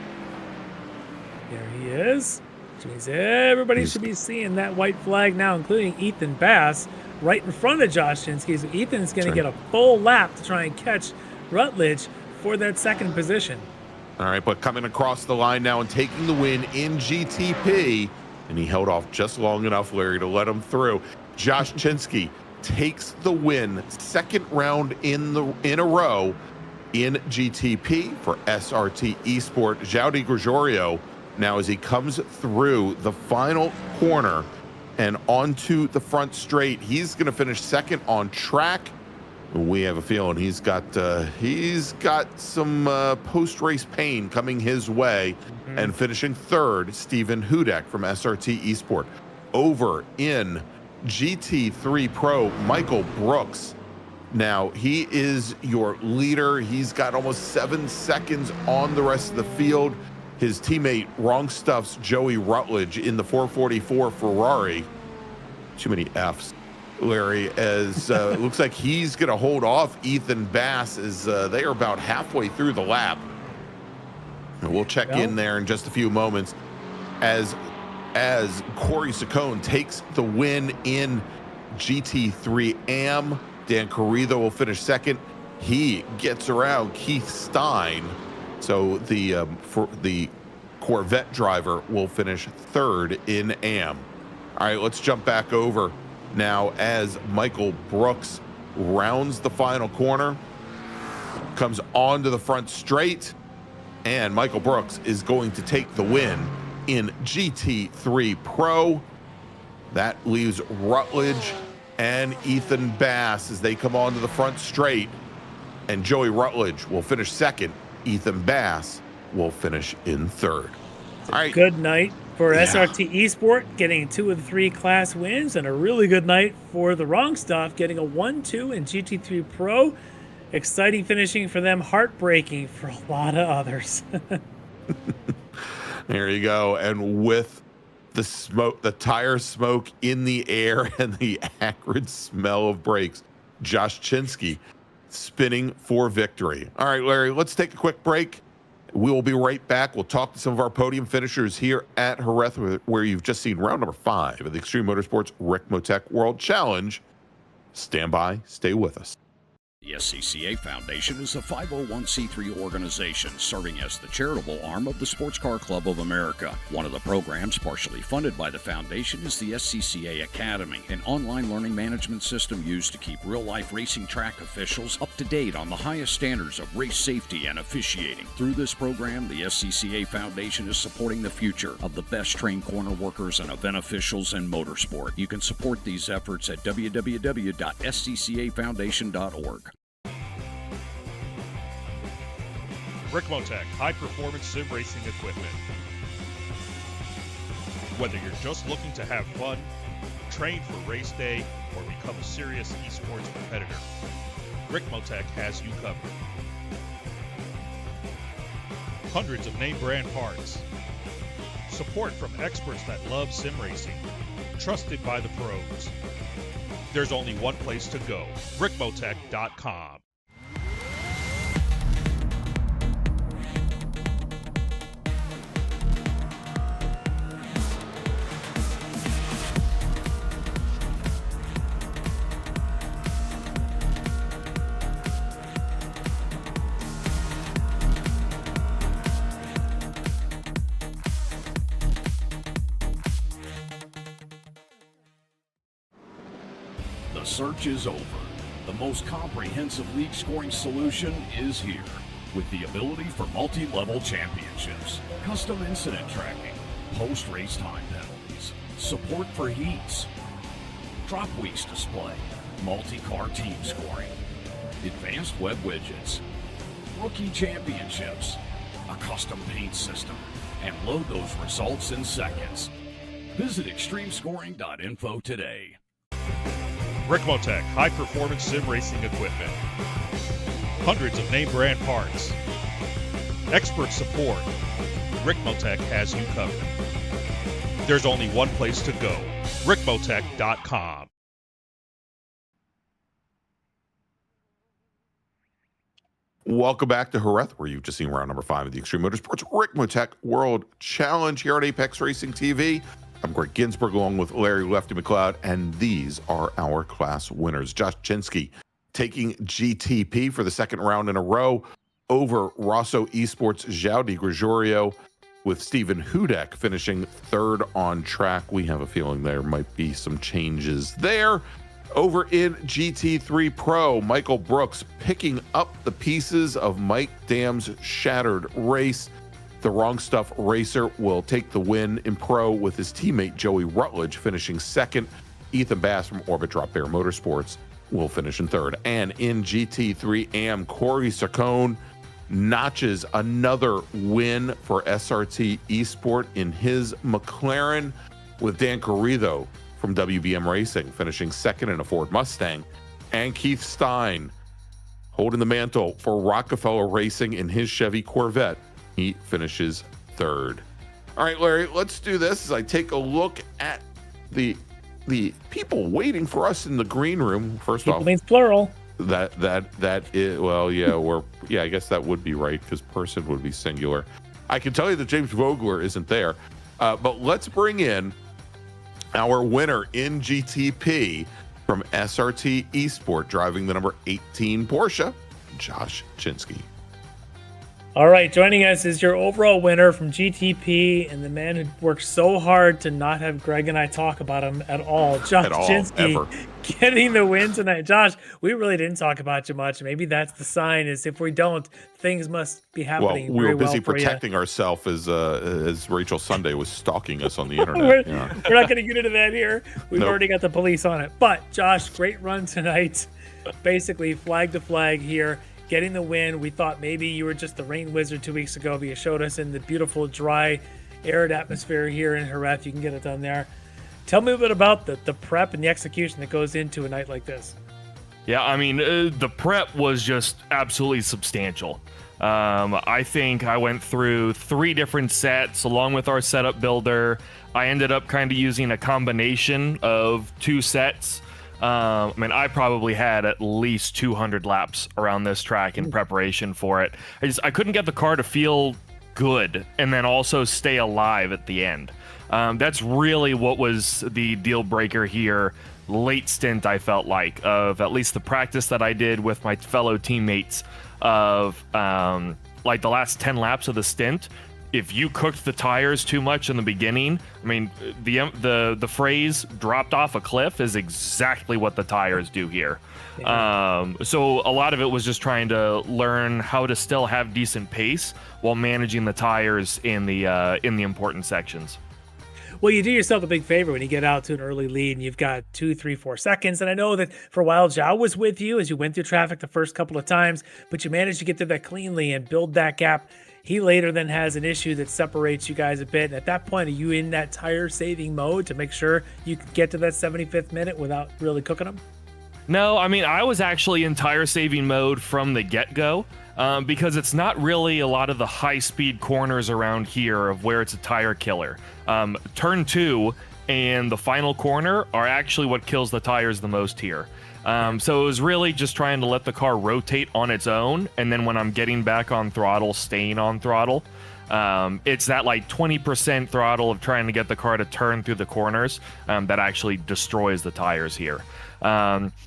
There he is. Which means everybody should be seeing that white flag now, including Ethan Bass, right in front of Josh Chinsky. So Ethan's going to get a full lap to try and catch Rutledge for that second position. All right, but coming across the line now and taking the win in GTP, and he held off just long enough, Larry, to let him through. Josh Chinsky takes the win, second round in a row in GTP for SRT Esport. João de Gregorio now, as he comes through the final corner and onto the front straight, he's going to finish second on track. We have a feeling he's got some post-race pain coming his way. And finishing third, Stephen Hudek from SRT Esport. Over in GT3 Pro, Michael Brooks. Now, he is your leader. He's got almost 7 seconds on the rest of the field. His teammate, Wrong Stuff's Joey Rutledge in the 444 Ferrari. Too many Fs, Larry, as it looks like he's going to hold off Ethan Bass as they are about halfway through the lap. And we'll check in there in just a few moments as Corey Saccone takes the win in GT3 AM. Dan Carrizo will finish second. He gets around Keith Stein. So the Corvette driver will finish third in AM. All right, let's jump back over now as Michael Brooks rounds the final corner, comes onto the front straight, and Michael Brooks is going to take the win in GT3 Pro. That leaves Rutledge and Ethan Bass as they come onto the front straight, and Joey Rutledge will finish second. Ethan Bass will finish in third. All right. Good night for SRT Esport, getting 2 of the 3 class wins, and a really good night for the Wrong Stuff, getting a 1-2 in GT3 Pro. Exciting finishing for them, heartbreaking for a lot of others. There you go. And with the smoke, the tire smoke in the air and the acrid smell of brakes, Josh Chinsky spinning for victory. All right, Larry, let's take a quick break. We will be right back. We'll talk to some of our podium finishers here at Jerez, where you've just seen round number 5 of the Extreme Motorsports Ricmotech World Challenge. Stand by, stay with us. The SCCA Foundation is a 501c3 organization serving as the charitable arm of the Sports Car Club of America. One of the programs partially funded by the foundation is the SCCA Academy, an online learning management system used to keep real-life racing track officials up to date on the highest standards of race safety and officiating. Through this program, the SCCA Foundation is supporting the future of the best-trained corner workers and event officials in motorsport. You can support these efforts at www.sccafoundation.org. Ricmotech high-performance sim racing equipment. Whether you're just looking to have fun, train for race day, or become a serious esports competitor, Ricmotech has you covered. Hundreds of name brand parts. Support from experts that love sim racing. Trusted by the pros. There's only one place to go, Ricmotech.com. The search is over. The most comprehensive league scoring solution is here, with the ability for multi-level championships, custom incident tracking, post-race time penalties, support for heats, drop weeks display, multi-car team scoring, advanced web widgets, rookie championships, a custom paint system, and load those results in seconds. Visit extremescoring.info today. Ricmotech high-performance sim racing equipment. Hundreds of name brand parts. Expert support. Ricmotech has you covered. There's only one place to go, Ricmotech.com. Welcome back to Jerez, where you've just seen round number 5 of the Extreme Motorsports Ricmotech World Challenge here on Apex Racing TV. I'm Greg Ginsburg along with Larry Lefty McLeod, and these are our class winners. Josh Chinsky taking GTP for the second round in a row over Rosso Esports' João de Gregorio, with Stephen Hudek finishing third on track. We have a feeling there might be some changes there. Over in GT3 Pro, Michael Brooks picking up the pieces of Mike Dam's shattered race. The Wrong Stuff Racer will take the win in Pro, with his teammate Joey Rutledge finishing second. Ethan Bass from Orbit Drop Bear Motorsports will finish in third. And in GT3 AM, Corey Sarcone notches another win for SRT Esport in his McLaren, with Dan Carrizo from WBM Racing finishing second in a Ford Mustang. And Keith Stein holding the mantle for Rockefeller Racing in his Chevy Corvette. He finishes third. All right, Larry, let's do this as I take a look at the people waiting for us in the green room. First People off, means plural. that is, well, yeah, I guess that would be right, because person would be singular. I can tell you that James Vogler isn't there, but let's bring in our winner in GTP from SRT Esport, driving the number 18 Porsche, Josh Chinsky. All right, joining us is your overall winner from GTP, and the man who worked so hard to not have Greg and I talk about him at all, Josh Chinsky, getting the win tonight. Josh, we really didn't talk about you much. Maybe that's the sign, is if we don't, things must be happening. Well, we were busy protecting ourselves as Rachel Sunday was stalking us on the internet. We're not going to get into that here. We've already got the police on it. But, Josh, great run tonight. Basically, flag to flag here. Getting the win. We thought maybe you were just the rain wizard 2 weeks ago, but you showed us in the beautiful, dry, arid atmosphere here in Jerez. You can get it done there. Tell me a bit about the prep and the execution that goes into a night like this. Yeah, I mean, the prep was just absolutely substantial. I think I went through 3 different sets along with our setup builder. I ended up kind of using a combination of 2 sets. I mean, I probably had at least 200 laps around this track in preparation for it. I couldn't get the car to feel good and then also stay alive at the end. That's really what was the deal breaker here. late stint, I felt of at least the practice that I did with my fellow teammates of like the last 10 laps of the stint. If you cooked the tires too much in the beginning, I mean, the phrase dropped off a cliff is exactly what the tires do here. Yeah. So a lot of it was just trying to learn how to still have decent pace while managing the tires in the important sections. Well, you do yourself a big favor when you get out to an early lead and you've got 2, 3, 4 seconds. And I know that for a while, Zhao was with you as you went through traffic the first couple of times, but you managed to get through that cleanly and build that gap. He later then has an issue that separates you guys a bit. And at that point, are you in that tire saving mode to make sure you can get to that 75th minute without really cooking them? No, I mean, I was actually in tire saving mode from the get-go because it's not really a lot of the high-speed corners around here of where it's a tire killer. Turn 2 and the final corner are actually what kills the tires the most here. So it was really just trying to let the car rotate on its own, and then when I'm getting back on throttle, staying on throttle. It's that like 20% throttle of trying to get the car to turn through the corners that actually destroys the tires here.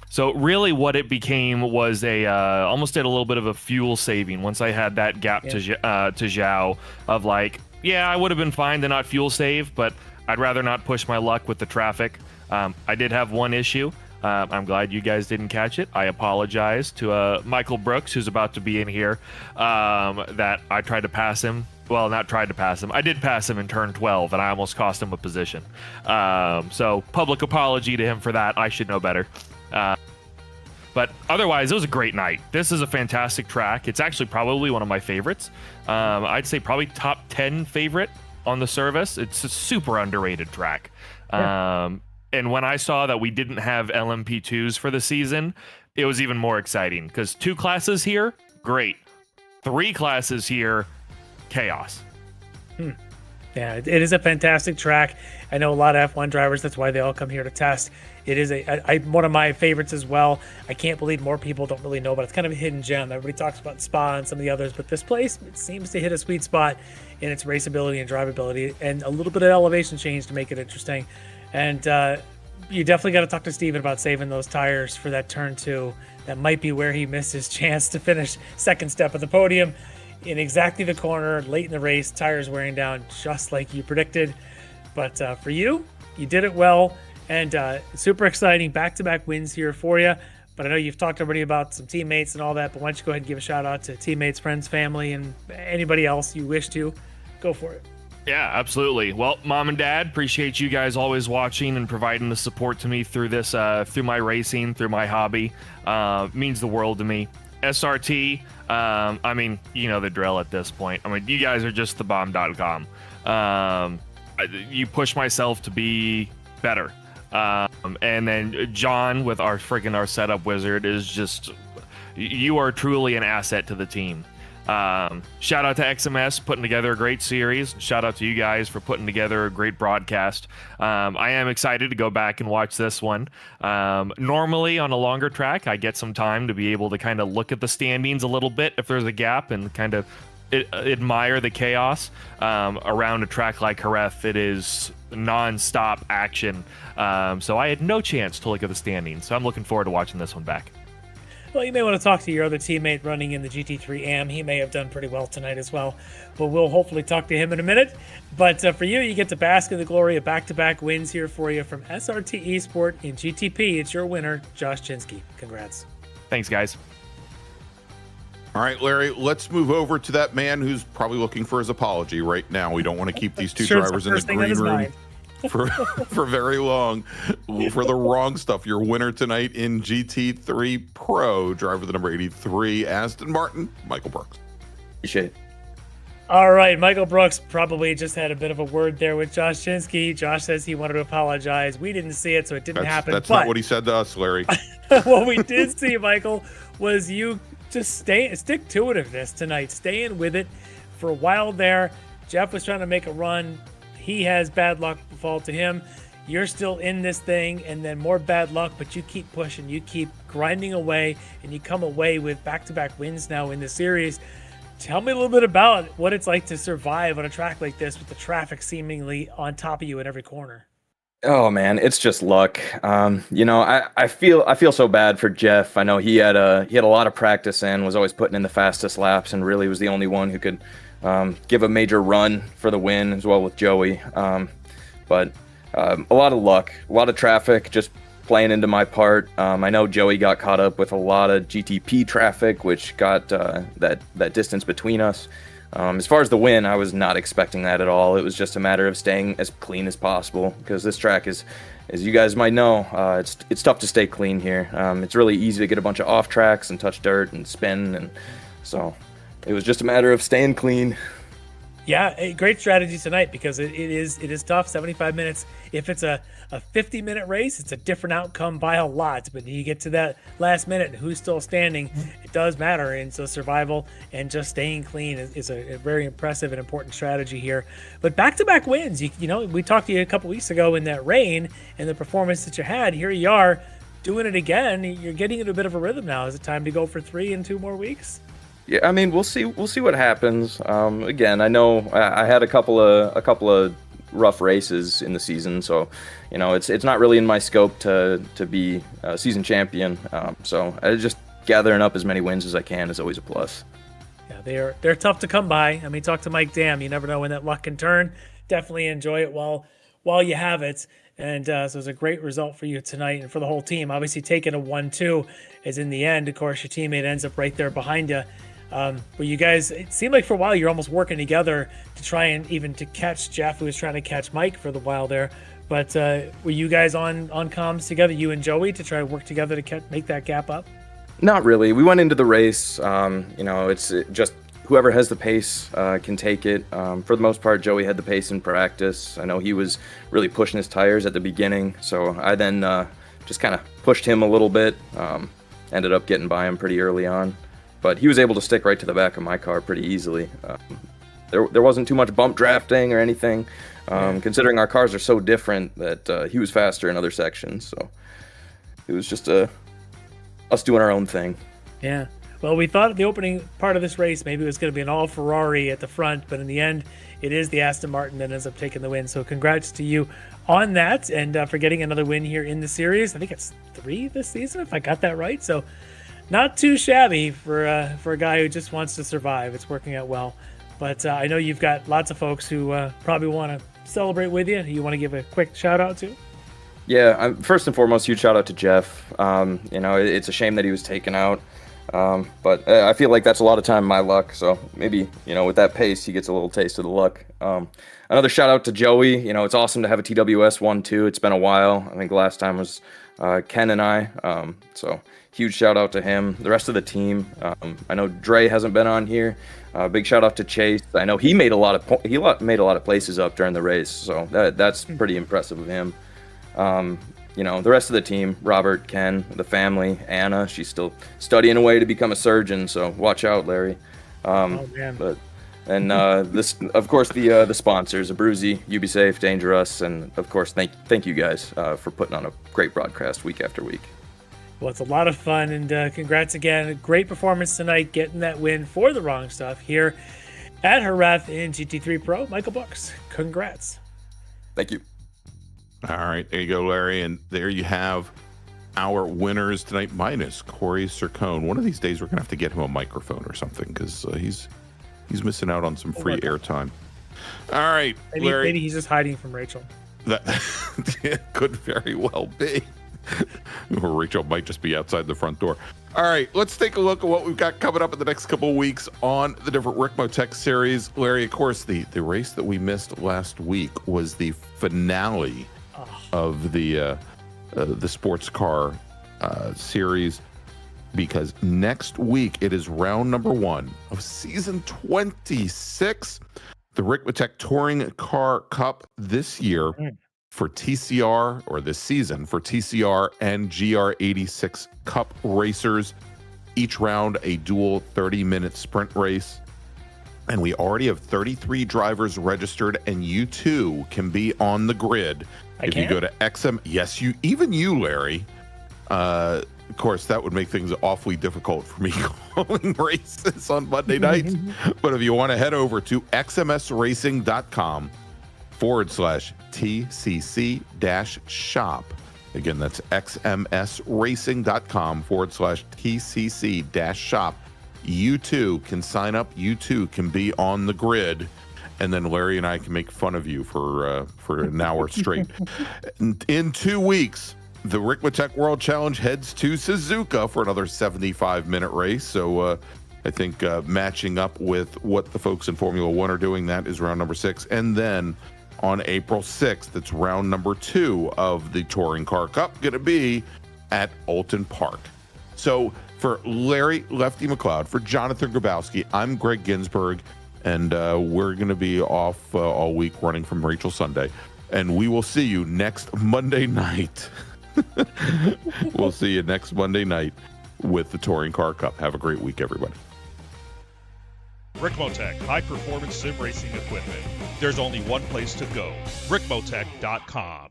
So really what it became was almost did a little bit of a fuel saving once I had that gap to Zhao of like, yeah, I would have been fine to not fuel save, but I'd rather not push my luck with the traffic. I did have one issue. I'm glad you guys didn't catch it. I apologize to Michael Brooks, who's about to be in here, that I tried to pass him. Well, not tried to pass him. I did pass him in turn 12, and I almost cost him a position. So public apology to him for that. I should know better. But otherwise, it was a great night. This is a fantastic track. It's actually probably one of my favorites. I'd say probably top 10 favorite on the service. It's a super underrated track. Yeah. And when I saw that we didn't have LMP2s for the season, it was even more exciting because 2 classes here, great. 3 classes here, chaos. Yeah, it is a fantastic track. I know a lot of F1 drivers, that's why they all come here to test. It is one of my favorites as well. I can't believe more people don't really know, but it's kind of a hidden gem. Everybody talks about Spa and some of the others, but this place, it seems to hit a sweet spot in its raceability and drivability and a little bit of elevation change to make it interesting. And you definitely got to talk to Steven about saving those tires for that turn 2. That might be where he missed his chance to finish second step of the podium in exactly the corner late in the race, tires wearing down just like you predicted. But for you did it well, and super exciting back-to-back wins here for you. But I know you've talked already about some teammates and all that, but why don't you go ahead and give a shout out to teammates, friends, family, and anybody else you wish to. Go for it. Yeah, absolutely. Well, Mom and Dad, appreciate you guys always watching and providing the support to me through this, through my racing, through my hobby. Means the world to me. SRT, I mean, you know the drill at this point. I mean, you guys are just thebomb.com. You push myself to be better. And then John with our setup wizard is just, you are truly an asset to the team. Shout out to XMS putting together a great series. Shout out to you guys for putting together a great broadcast. I am excited to go back and watch this one. Normally on a longer track, I get some time to be able to kind of look at the standings a little bit if there's a gap and kind of admire the chaos. Around a track like Jerez, it is non-stop action. So I had no chance to look at the standings. So I'm looking forward to watching this one back. Well, you may want to talk to your other teammate running in the GT3 AM. He may have done pretty well tonight as well, but we'll hopefully talk to him in a minute. But for you get to bask in the glory of back-to-back wins here for you from SRT Esport in GTP. It's your winner, Josh Chinsky. Congrats. Thanks, guys. All right, Larry, let's move over to that man who's probably looking for his apology right now. We don't want to keep these two drivers in the green room for very long for the wrong stuff. Your winner tonight in GT3 Pro, driver the number 83 Aston Martin, Michael Brooks. Appreciate it. All right, Michael Brooks probably just had a bit of a word there with Josh Chinsky. Josh says he wanted to apologize. We didn't see it, so it didn't happen. That's not what he said to us, Larry. What we did see, Michael, was you just stick-to-itiveness tonight, staying with it for a while there. Jeff was trying to make a run. He has bad luck fall to him. You're still in this thing, and then more bad luck, but you keep pushing, you keep grinding away, and you come away with back-to-back wins now in the series. Tell me a little bit about what it's like to survive on a track like this with the traffic seemingly on top of you in every corner. Oh man, it's just luck. I feel so bad for Jeff. I know he had a lot of practice and was always putting in the fastest laps, and really was the only one who could give a major run for the win, as well with Joey. But a lot of luck, a lot of traffic, just playing into my part. I know Joey got caught up with a lot of GTP traffic, which got that distance between us. As far as the win, I was not expecting that at all. It was just a matter of staying as clean as possible, because this track is, as you guys might know, it's tough to stay clean here. It's really easy to get a bunch of off tracks and touch dirt and spin, and so it was just a matter of staying clean. Yeah, a great strategy tonight, because it is tough. 75 minutes. If it's a 50-minute race, it's a different outcome by a lot. But you get to that last minute and who's still standing, it does matter. And so survival and just staying clean is a very impressive and important strategy here. But back-to-back wins. You know, we talked to you a couple weeks ago in that rain and the performance that you had. Here you are doing it again. You're getting into a bit of a rhythm now. Is it time to go for 3 in 2 more weeks? Yeah, I mean, we'll see what happens. Again, I know I had a couple of rough races in the season, so you know it's not really in my scope to be a season champion. So just gathering up as many wins as I can is always a plus. Yeah, they're tough to come by. I mean, talk to Mike Dam. You never know when that luck can turn. Definitely enjoy it while you have it. And so it was a great result for you tonight and for the whole team. Obviously, taking a 1-2 is in the end. Of course, your teammate ends up right there behind you. But you guys, it seemed like for a while you're almost working together to try and even to catch Jeff, who was trying to catch Mike for the while there. But were you guys on comms together, you and Joey, to try to work together to make that gap up? Not really. We went into the race. It's just whoever has the pace can take it. For the most part, Joey had the pace in practice. I know he was really pushing his tires at the beginning, so I then just kind of pushed him a little bit. Ended up getting by him pretty early on. But he was able to stick right to the back of my car pretty easily. There wasn't too much bump drafting or anything, considering our cars are so different that he was faster in other sections. So it was just us doing our own thing. Yeah. Well, we thought the opening part of this race maybe it was going to be an all Ferrari at the front, but in the end, it is the Aston Martin that ends up taking the win. So congrats to you on that, and for getting another win here in the series. I think it's 3 this season, if I got that right. So not too shabby for a guy who just wants to survive. It's working out well. But I know you've got lots of folks who probably want to celebrate with you. You want to give a quick shout out to? Yeah, first and foremost, huge shout out to Jeff. It's a shame that he was taken out. But I feel like that's a lot of time my luck. So maybe, with that pace, he gets a little taste of the luck. Another shout out to Joey. It's awesome to have a TWS 1-2. It's been a while. I think the last time was Ken and I. So huge shout out to him. The rest of the team. I know Dre hasn't been on here. Big shout out to Chase. I know he made a lot of places up during the race. So that's pretty impressive of him. The rest of the team, Robert, Ken, the family, Anna, she's still studying away to become a surgeon, so watch out, Larry. This, of course, the sponsors, Abruzzi, UbiSafe, Dangerous, and of course, thank you guys for putting on a great broadcast week after week. Well, it's a lot of fun, and congrats again. Great performance tonight, getting that win for the wrong stuff here at Jerez in GT3 Pro. Michael Bucks, congrats. Thank you. All right, there you go, Larry. And there you have our winners tonight, minus Corey Sircone. One of these days, we're going to have to get him a microphone or something, because he's missing out on some free airtime. All right, Larry. Maybe he's just hiding from Rachel. That could very well be. Or Rachel might just be outside the front door. All right, let's take a look at what we've got coming up in the next couple of weeks on the different Ricmotech series. Larry, of course, the race that we missed last week was the finale of the sports car series, because next week it is round number 1 of season 26, the Ricmotech Touring Car Cup this year for TCR, or this season for TCR and GR86 Cup racers. Each round a dual 30-minute sprint race. And we already have 33 drivers registered, and you too can be on the grid. You go to XM, yes, you, Larry. Of course, that would make things awfully difficult for me calling races on Monday nights. But if you want to head over to xmsracing.com, xms.com/TCC-shop. Again, that's xmsracing.com/TCC-shop. You too can sign up. You too can be on the grid. And then Larry and I can make fun of you for an hour straight. In 2 weeks, the Ricmotech World Challenge heads to Suzuka for another 75-minute race. So I think matching up with what the folks in Formula One are doing, that is round number 6. And then on April 6th, it's round number 2 of the Touring Car Cup, going to be at Alton Park. So for Larry Lefty McLeod, for Jonathan Grabowski, I'm Greg Ginsburg, and we're going to be off all week running from Rachel Sunday. And we will see you next Monday night. We'll see you next Monday night with the Touring Car Cup. Have a great week, everybody. Ricmotech, high-performance sim racing equipment. There's only one place to go, ricmotech.com.